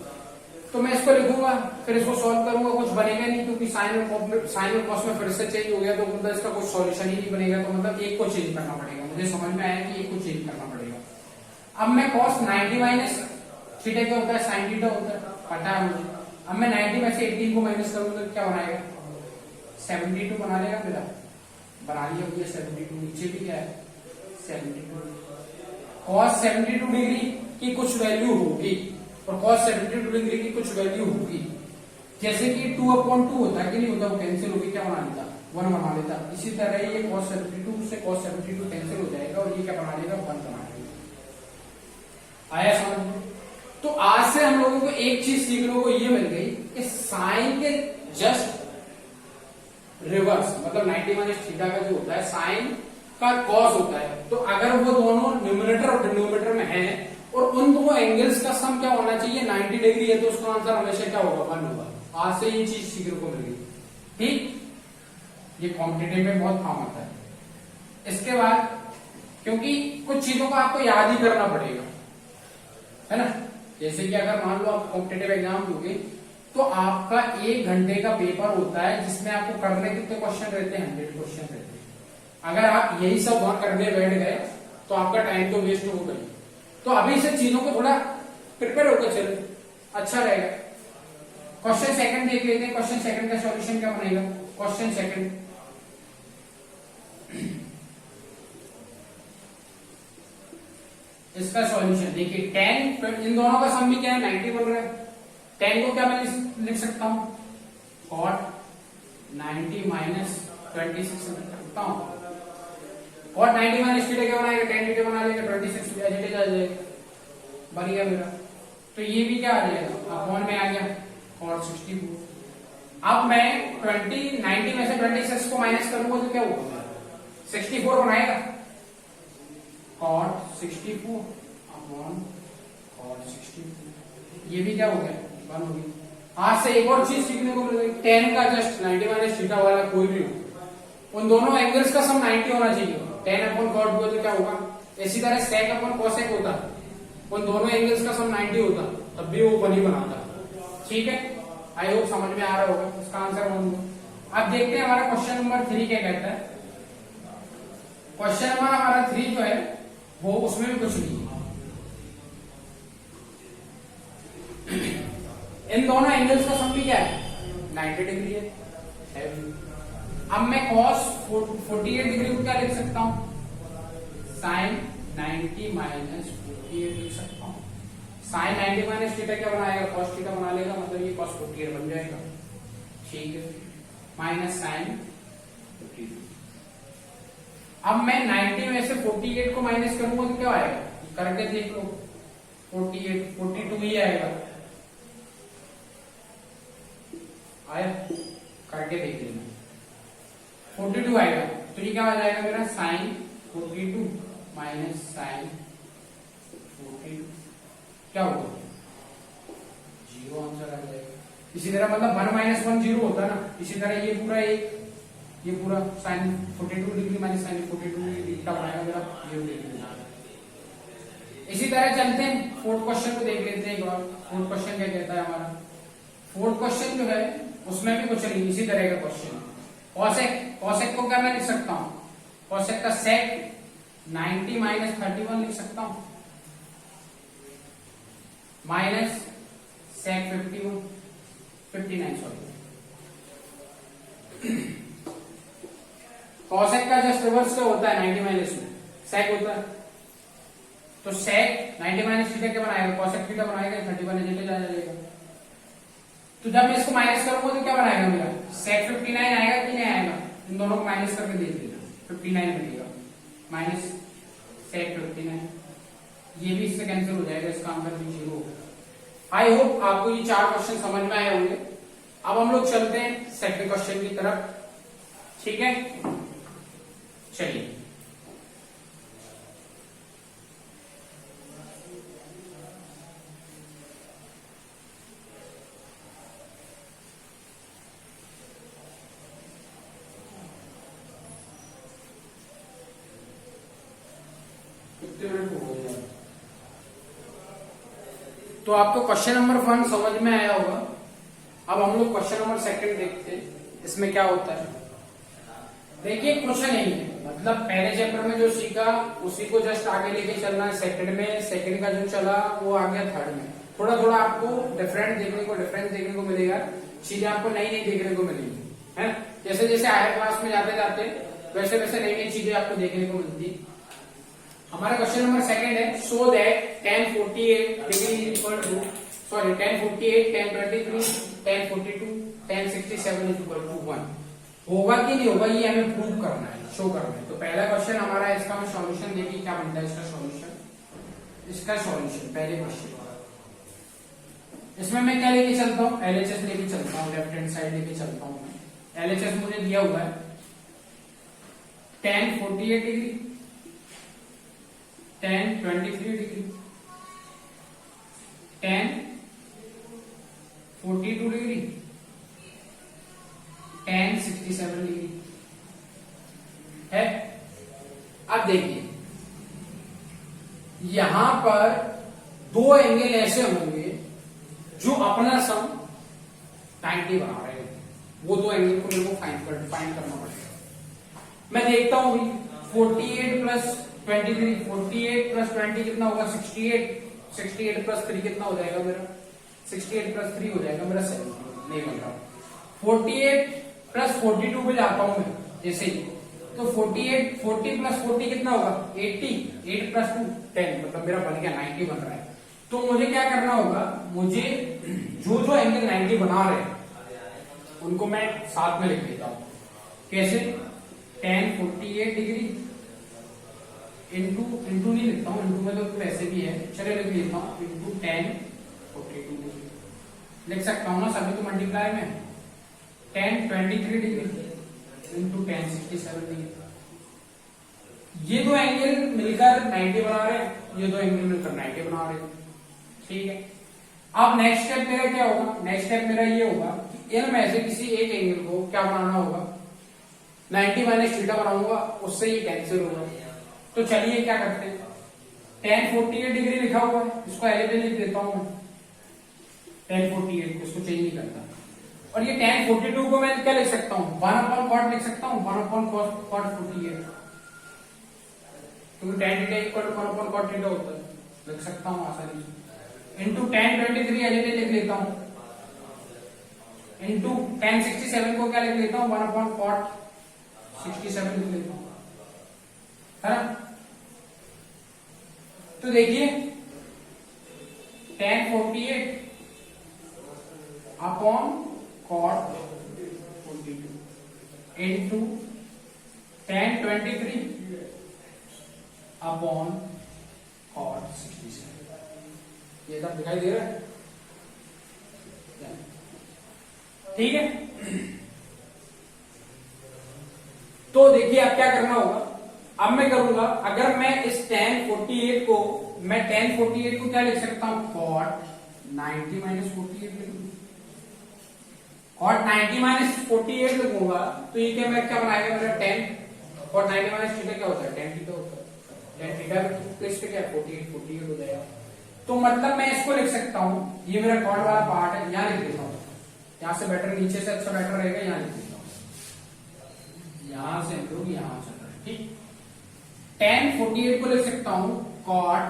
तो मैं इसको लिखूंगा, फिर इसको सॉल्व करूंगा, कुछ बनेगा नहीं, क्योंकि साइन और cos में फिर से चेंज हो गया तो मतलब इसका कुछ सॉल्यूशन ही नहीं बनेगा। तो मतलब एक को चेंज करना पड़ेगा। मुझे समझ में आया कि एक को चेंज करना पड़ेगा। अब मैं cos 90 माइनस थीटा क्या होता है? sin थीटा होता है, पता है मुझे। अब मैं 90 में से 18 को माइनस करूंगा तो क्या बनाएगा? 72 बना लेगा मेरा। बना लिया भैया 72, नीचे भी क्या है? 72। cos 72 डिग्री की कुछ वैल्यू होगी और cos 72 डिग्री की कुछ वैल्यू होगी। जैसे कि 2/2 होता है कि नहीं होता? वो कैंसिल होगी, क्या बना लेता? 1 बना लेता। इसी तरह ये cos 72 से cos 72 कैंसिल हो जाएगा और ये क्या बना लेगा? 1 बना लेगा। आया समझ में? तो आज से हम लोगों को एक चीज सीखने को ये मिल गई कि साइन के जस्ट रिवर्स, मतलब 90 माइनस थीटा का जो होता है साइन का cos होता है। तो अगर वो दोनों न्यूमरेटर और डिनोमिनेटर में है और उन दो एंगल्स का सम क्या होना चाहिए? 90 डिग्री है तो उसका आंसर हमेशा क्या होगा? 1 होगा। आज से ये चीज सीखने को मिल गई। ठीक, ये कॉम्पिटिटिव में बहुत काम आता है। इसके बाद क्योंकि कुछ चीजों को आपको याद ही करना पड़ेगा, है ना? जैसे कि अगर मान लो आप कॉम्पिटिटिव एग्जाम दोगे तो आपका 1 घंटे का पेपर होता है जिसमें आपको करने कितने क्वेश्चन रहते हैं? 100 क्वेश्चन रहते हैं। अगर आप यही सब वहां करने बैठ गए तो आपका टाइम तो वेस्ट हो गई। तो अभी से चीजों को थोड़ा प्रिपेयर होकर चले, अच्छा रहेगा। क्वेश्चन सेकंड देख लेते हैं। क्वेश्चन सेकंड का सॉल्यूशन क्या बनेगा? क्वेश्चन सेकंड, इसका सॉल्यूशन देखिए tan, इन दोनों का सम भी क्या है? 90 बन रहा है। tan को क्या मैं लिख सकता हूं? cot 90 माइनस 26 लिख सकता हूं। cot 90 माइनस थीटा क्या बनाएगा? tan थीटा बना लेगा, 26 एज इट इज आ जाएगा, बन गया मेरा। तो ये भी क्या आ जाएगा? अपॉन में आ गया cot 64। अब मैं 90 में से 26 को माइनस करूंगा तो क्या होगा? 64 बनाएगा, cot 64 अपॉन cot 64। ये भी क्या हो गया? 1 हो गई। आज से एक और चीज सीखने को मिल गई, tan का जस्ट 90 माइनस थीटा वाला कोई भी हो, उन दोनों एंगल्स का सम 90 होना चाहिए। tan अपॉन cot हुआ तो क्या होगा? इसी तरह sec अपॉन cosec होता, उन दोनों एंगल्स का सम 90 होता, तब भी वो 1 ही बनाता। ठीक है, आई होप समझ में आ रहा होगा। इसका आंसर 1 होगा। अब देखते हैं हमारा क्वेश्चन नंबर 3 क्या कहता है। क्वेश्चन नंबर हमारा 3 जो है वो उसमें भी कुछ नहीं है। इन दोनों एंगल्स का सम भी क्या है 90 डिग्री है। अब मैं cos 48 डिग्री को क्या लिख सकता हूं sin 90 माइनस 48 लिख सकता हूं। sin 90 माइनस थीटा क्या बनाएगा cos थीटा बना लेगा, मतलब ये cos 48 बन जाएगा, ठीक है, माइनस sin 52। अब मैं 90 में से 48 को माइनस करूंगा तो क्या आएगा, करके देख लो, 48 42 ही आएगा, आया, करके देख लेना 42 आएगा, तो ये क्या आ जाएगा मेरा sin 42 माइनस sin 42 क्या होगा 0 आंसर आ जाएगा। इसी तरह मतलब 1 माइनस 1 0 होता है ना, इसी तरह ये पूरा sin 42 degree minus sin 42 degree का बनाएगा मेरा 0 डिग्री। इसी तरह चलते हैं फोर्थ क्वेश्चन को देख लेते हैं एक बार। फोर्थ क्वेश्चन क्या कहता है हमारा, फोर्थ क्वेश्चन जो है उसमें भी कुछ नहीं, इसी तरह का क्वेश्चन। कॉसेक को क्या मैं लिख सकता हूं, कॉसेक का सेक 90 माइनस 31 लिख सकता हूं, माइनस सेक 59 सॉरी। कॉसेक का जस्ट रिवर्स क्या होता है 90 माइनस में सेक होता है, तो सेक 90 माइनस थीटा क्या बनाएगा कॉसेक थीटा बनाएगा, 31 नेगेटिव आ जाएगा। तो जब मैं इसको माइनस करूंगा तो क्या बनाएगा मेरा सेक 59 आएगा कि नहीं आएगा, इन दोनों को माइनस करके देख लेना, 59 मिलेगा माइनस सेक 59, ये भी इससे कैंसिल हो जाएगा, इसका आंसर भी 0 होगा। आई होप आपको ये 4 क्वेश्चन समझ में आए होंगे। अब हम लोग चलते हैं सेकंड क्वेश्चन की तरफ, ठीक है, चलिए। तो आपको क्वेश्चन नंबर 1 समझ में आया होगा। अब हम लोग क्वेश्चन नंबर 2 देखते हैं, इसमें क्या होता है। देखिए कुछ नहीं है, मतलब पहले चैप्टर में जो सीखा उसी को जस्ट आगे लेके चलना है सेकंड में, सेकंड का जो चला वो आ गया थर्ड में। थोड़ा थोड़ा आपको डिफरेंस देखने को मिलेगा, चीजें आपको नई नई देखने को मिलेगी, है। जैसे जैसे हायर क्लास में जाते जाते वैसे वैसे नई नई चीजें आपको देखने को मिलती। हमारा क्वेश्चन नंबर 2 है, show that tan 48 degree equal to tan 48 tan 23 tan 42 tan 67 is equal to 1। होगा कि नहीं होगा ये हमें प्रूव करना है, शो करना है। तो पहला क्वेश्चन हमारा है, इसका मैं सॉल्यूशन देखिए क्या बनता है इसका सॉल्यूशन पहले क्वेश्चन। इसमें मैं क्या लेके चलता हूँ, LHS लेके चलता हूँ, लेफ्ट हैंड साइड लेके चलता हूँ। LHS मुझे दिया हुआ है tan 48 degree tan 23 degree tan 42 degree tan 67 degree है। अब देखिए यहां पर 2 एंगल ऐसे होंगे जो अपना सम 90 बना रहे हैं, वो 2 एंगल को मेरे को फाइंड करना पड़ेगा। मैं देखता हूं 48 प्लस 23 48 प्लस 20 कितना होगा 68 प्लस 3 कितना हो जाएगा मेरा 68 प्लस 3 हो जाएगा मेरा 70, नहीं बन रहा। 48 प्लस 42 पे जाता हूं मैं जैसे ही, तो 40 प्लस 40 कितना होगा 80, 8 प्लस 2 10, मतलब मेरा बन गया 90 बन रहा है। तो मुझे क्या करना होगा, मुझे जो जो एंगल 90 बना रहे हैं उनको मैं साथ में लिख देता हूं। कैसे, tan 48 डिग्री इंटू नहीं लिखता हूं, इंटू में तो वैसे भी है, चले लिख लेता हूं इंटू tan 42 डिग्री लिख सकता हूं ना, सभी तो मल्टीप्लाई में tan 23 degree into tan 67 degree. ये 2 एंगल मिलकर 90 बना रहे हैं, ये 2 एंगल मिलकर 90 बना रहे हैं, ठीक है। अब नेक्स्ट स्टेप मेरा क्या होगा, नेक्स्ट स्टेप मेरा ये होगा कि इनमें से किसी एक एंगल को क्या बनाना होगा 90 माइनस थीटा बनाऊंगा, उससे ये कैंसिल होगा। तो चलिए क्या करते हैं, tan 48 डिग्री लिखा हुआ है, इसको एल लिख देता हूं मैं, tan 48 को इसको चेंज नहीं करता। और ये tan 42 को मैं क्या लिख सकता हूँ 1/cot लिख सकता हूँ, 1/cot 48, क्योंकि tan theta equal to 1/cot theta होता है, लिख सकता हूँ आसानी से। इंटू tan 23 एल लिख लेता हूँ, इंटू tan 67 को क्या लिख लेता हूं 1 अपॉन cot 67 लिख लेता हूं, है ना। तो देखिए tan 48 upon cot 42 into tan 23 upon cot 67। ये सब दिखाई दे रहा है, ठीक है। तो देखिए अब क्या करना होगा, अब मैं करूंगा, अगर मैं इस tan 48 को क्या लिख सकता हूं cot 90 माइनस 48 लिख लूंगा, cot 90 माइनस 48 लिखूंगा तो ये क्या मैं क्या बनाएगा मेरा tan cot 90 माइनस थीटा क्या होता है tan थीटा होता है, tan थीटा तो इसका क्या 48 हो जाएगा। तो मतलब मैं इसको लिख सकता हूं, ये मेरा cot वाला पार्ट है, यहां लिख देता हूं, यहां से बेटर, नीचे से अच्छा बेटर रहेगा, यहां लिख देता हूं, यहां से हम लोग यहां चल रहे हैं, ठीक। tan 48 को लिख सकता हूं cot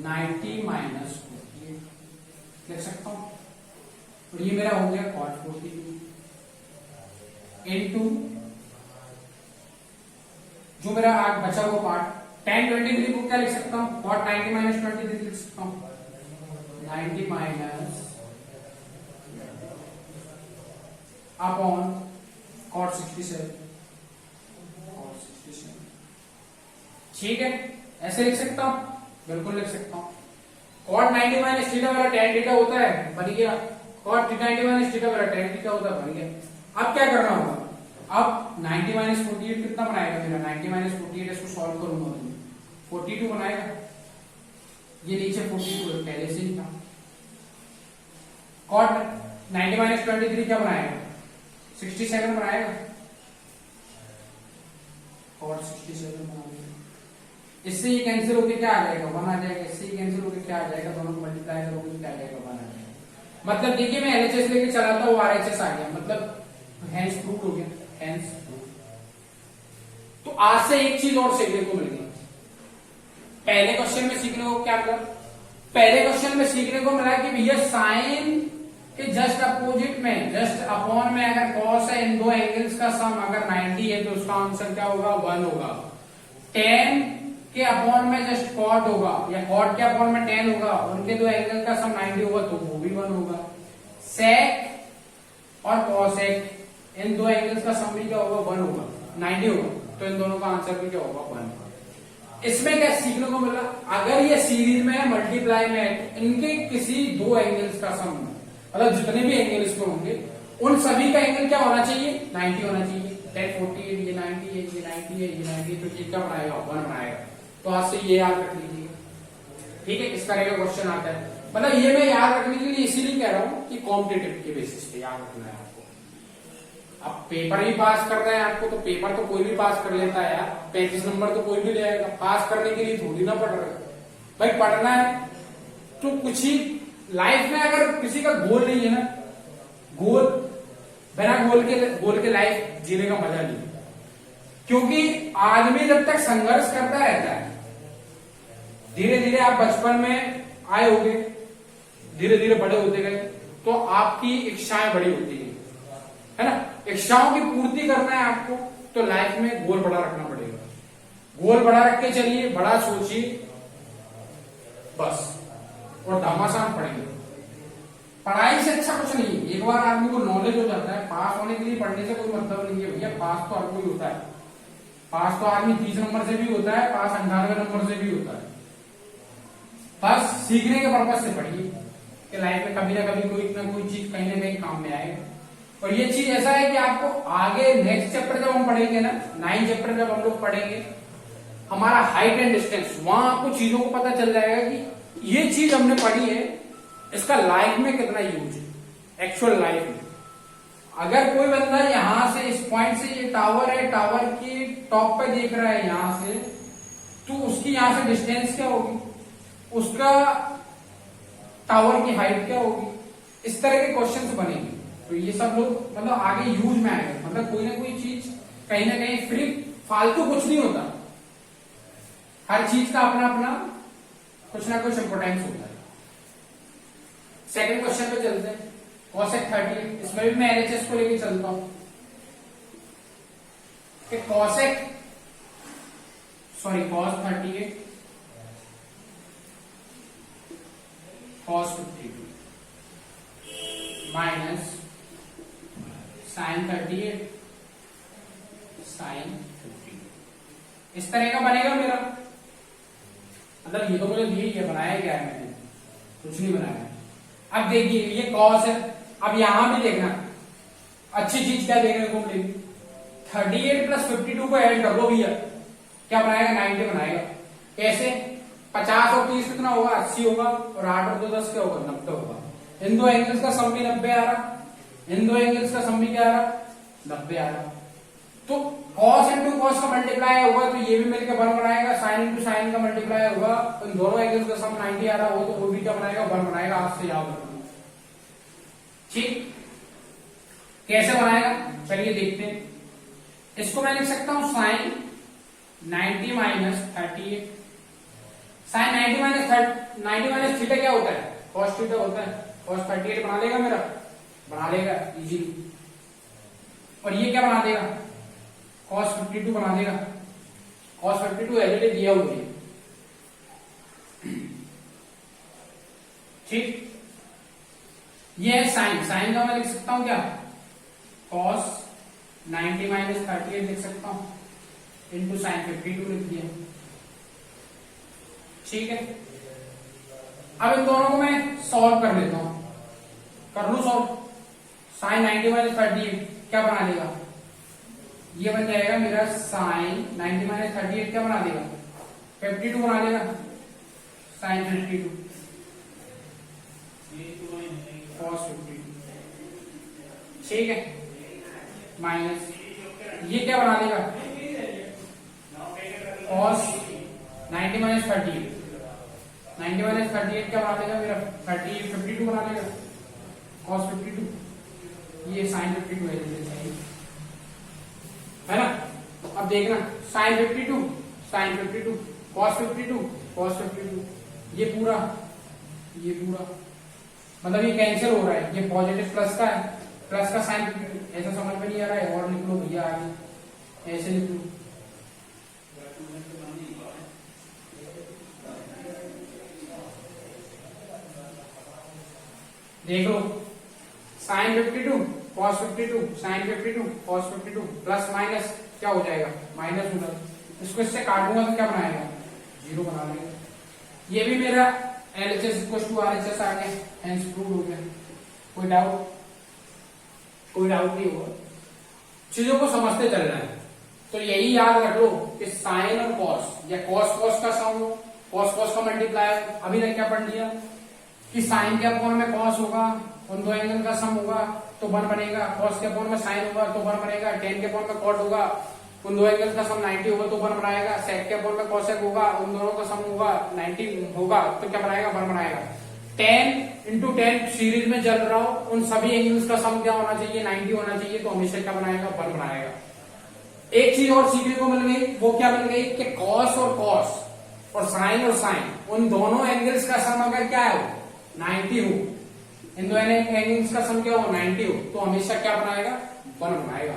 90 माइनस 48 लिख सकता हूं, और ये मेरा हो गया cot 42 इनटू जो मेरा आग बचा हुआ पार्ट tan 23 को क्या लिख सकता हूं cot 90 माइनस 23 लिख सकता हूं, 90 माइनस अपॉन cot 67, ठीक है। ऐसे लिख सकता हूं, बिल्कुल लिख सकता हूं। cot 90 माइनस थीटा मेरा tan थीटा होता है, बन गया। cot 90 माइनस थीटा मेरा tan थीटा होता है, बन गया। अब क्या करना होगा, अब 90 माइनस 48 कितना बनाएगा मेरा, 90 माइनस 48 इसको सॉल्व करूंगा तो 42 बनाएगा, ये नीचे 42 पहले से ही था। cot 90 माइनस 23 क्या बनाएगा 67 बनाएगा, cot 67 बनाएगा। इससे ये कैंसिल होके क्या आ जाएगा 1 आ जाएगा, इससे ये कैंसिल होके क्या आ जाएगा, दोनों को मल्टीप्लाई करोगे क्या आ जाएगा 1 आ जाएगा। मतलब देखिए मैं LHS लेके चला था, वो RHS आ गया, मतलब हैंस प्रूफ हो गया, हैंस प्रूफ। तो आज से एक चीज और सीखने को मिल गई। पहले क्वेश्चन में सीखने को क्या मिला, पहले क्वेश्चन में सीखने को मिला कि भैया साइन के जस्ट अपोजिट में, जस्ट अपॉन में अगर कॉस है, इन दो एंगल्स का सम अगर 90 है तो उसका आंसर क्या होगा 1 होगा। tan के अपॉन में जस्ट cot होगा, या cot के अपॉन में tan होगा, उनके दो एंगल का सम 90 होगा तो वो भी 1 होगा। sec और cosec इन दो एंगल्स का सम भी क्या होगा 1 होगा, 90 होगा, तो इन दोनों का आंसर भी क्या होगा 1। इसमें क्या सीखने को मिला, अगर ये सीरीज में है मल्टीप्लाई में है, इनके किसी दो एंगल्स का सम, मतलब जितने भी एंगल इसमें होंगे उन सभी का एंगल क्या होना चाहिए 90 होना चाहिए। tan 48 ये 90 है, ये 90 है, ये 90 है, तो ये क्या बनाएगा 1 बनाएगा। तो आज से ये याद रख लीजिए, ठीक है। इस तरह का क्वेश्चन आता है, मतलब ये मैं याद रखने के लिए इसीलिए कह रहा हूं कि कॉम्पिटिटिव के बेसिस पे याद रखना है आपको। अब पेपर ही पास करना है आपको, तो पेपर तो कोई भी पास कर लेता है यार, 35 नंबर तो कोई भी ले आएगा, पास करने के लिए थोड़ी ना पढ़ रहे भाई, पढ़ना है तो कुछ ही लाइफ में। अगर किसी का गोल नहीं है ना, गोल बिना गोल के लाइफ जीने का मजा नहीं, क्योंकि आदमी जब तक संघर्ष करता रहता है, धीरे धीरे आप बचपन में आए होगे, धीरे धीरे बड़े होते गए, तो आपकी इच्छाएं बड़ी होती है ना। इच्छाओं की पूर्ति करना है आपको, तो लाइफ में गोल बड़ा रखना पड़ेगा। गोल बड़ा रख के चलिए, बड़ा सोचिए बस, और घमासान पढ़ेंगे। पढ़ाई से अच्छा कुछ नहीं, एक बार आदमी को नॉलेज हो जाता है, पास होने के लिए पढ़ने से कोई मतलब नहीं है भैया। पास तो हर कोई होता है, पास तो आदमी 30 नंबर से भी होता है, पास 98 नंबर से भी होता है। बस सीखने के पर्पज से पढ़िए कि लाइफ में कभी ना कभी कोई ना कोई चीज कहीं ना कहीं काम में आएगा। और ये चीज ऐसा है कि आपको आगे नेक्स्ट चैप्टर जब हम पढ़ेंगे ना, 9 चैप्टर जब हम लोग पढ़ेंगे, हमारा हाइट एंड डिस्टेंस, वहां आपको चीजों को पता चल जाएगा कि ये चीज हमने पढ़ी है, इसका लाइफ में कितना यूज है, एक्चुअल लाइफ में। अगर कोई बंदा यहां से इस पॉइंट से, ये टावर है, टावर के टॉप पे देख रहा है यहां से, तो उसकी यहां से डिस्टेंस क्या होगी, उसका टावर की हाइट क्या होगी, इस तरह के क्वेश्चंस बनेंगे। तो ये सब लोग मतलब आगे यूज में आएगा, मतलब कोई ना कोई चीज कहीं ना कहीं फ्री, फालतू कुछ नहीं होता, हर चीज का अपना अपना कुछ ना कुछ इंपोर्टेंस होता है। सेकंड क्वेश्चन पे चलते हैं। cosec 38, इसमें भी मैं LHS को लेके चलता हूं कि cos 38 cos 52 minus sin 38 sin 52, इस तरह का बनेगा मेरा। मतलब ये तो मुझे दिए, ये बनाया क्या है मैंने, कुछ नहीं बनाया। अब देखिए ये cos है, अब यहां भी देखना अच्छी चीज क्या देखने को मिलेगी, 38 प्लस 52 को ऐड कर लो भैया, क्या बनाएगा 90 बनाएगा। कैसे, 50 और 30 कितना होगा 80 होगा, और 8 और 2 10 क्या होगा 90 होगा। इन दो एंगल्स का सम भी 90 आ रहा, इन दो एंगल्स का सम भी क्या आ रहा 90 आ रहा। तो cos इंटू cos का मल्टीप्लाई होगा तो ये भी मिलकर 1 बनाएगा, sin इंटू sin का मल्टीप्लाई होगा तो इन दोनों एंगल्स का सम 90 आ रहा हो तो वो भी क्या बनाएगा 1 बनाएगा। आज से याद रखना, ठीक। कैसे बनाएगा चलिए देखते हैं। इसको मैं लिख सकता हूं sin 90 minus 38, sin 90 minus theta क्या होता है cos थीटा होता है, cos 38 बना लेगा मेरा, बना लेगा इजीली। और ये क्या बना देगा cos 52 बना देगा, cos 52 एलरेडी दिया हुआ है, ठीक। ये है sin का मैं लिख सकता हूं क्या cos 90 माइनस 38 लिख सकता हूं इंटू sin 52 लिख दिया, ठीक है। अब इन दोनों को मैं सॉल्व कर लेता हूं, कर लू सॉल्व। sin 90 माइनस 38 क्या बना देगा, ये बन जाएगा मेरा sin 90 माइनस 38 क्या बना देगा 52 बना देगा, sin 52 cos 52, ठीक है। माइनस ये क्या बना देगा cos 90 माइनस 38, 90 माइनस 38 क्या बना देगा मेरा 52 बना देगा cos 52, ये sin 52 है ना। अब देखना sin 52 cos 52 ये पूरा मतलब ये कैंसिल हो रहा है, ये पॉजिटिव प्लस का है, प्लस का साइन ऐसा समझ में नहीं आ रहा है, और लिख लो भैया आगे ऐसे लिख लो। देख लो sin 52 cos 52 sin 52 cos 52 plus minus क्या हो जाएगा माइनस होगा, इसको इससे काटूंगा तो क्या बनाएगा 0 बना देगा। ये भी मेरा LHS इक्वल टू RHS आ गया, हेंस प्रूव हो गया। कोई डाउट नहीं होगा, चीजों को समझते चलना है। तो यही याद रख लो कि साइन और कॉस या कॉस का सम हो, कॉस का मल्टीप्लाई। अभी तक क्या पढ़ लिया कि साइन के अपॉन में कॉस होगा, उन दो एंगल का सम होगा तो 1 बनेगा, कॉस के अपॉन में साइन होगा तो 1 बनेगा, टेन के अपॉन में कॉट होगा, उन दो एंगल का सम 90 होगा तो 1 बनाएगा, सेक के अपॉन में कॉसेक होगा, उन दोनों का सम होगा 90 होगा तो क्या बनाएगा 1 बनाएगा। 10 इंटू 10 सीरीज में चल रहा हो, उन सभी एंगल्स का सम क्या होना चाहिए 90 होना चाहिए, तो हमेशा क्या बनाएगा 1 बनाएगा। एक चीज और सीखने को मिल गई, वो क्या मिल गई कि कॉस और साइन उन दोनों एंगल्स का सम अगर क्या है 90 हो, इन दोनों एंगल्स का सम क्या हो 90 हो, तो हमेशा क्या बनाएगा 1 बनाएगा।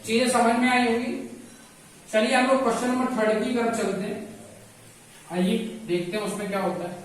चीजें समझ में आई होंगी। चलिए हम लोग क्वेश्चन नंबर 3 की तरफ चलते हैं, आइए देखते हैं उसमें क्या होता है।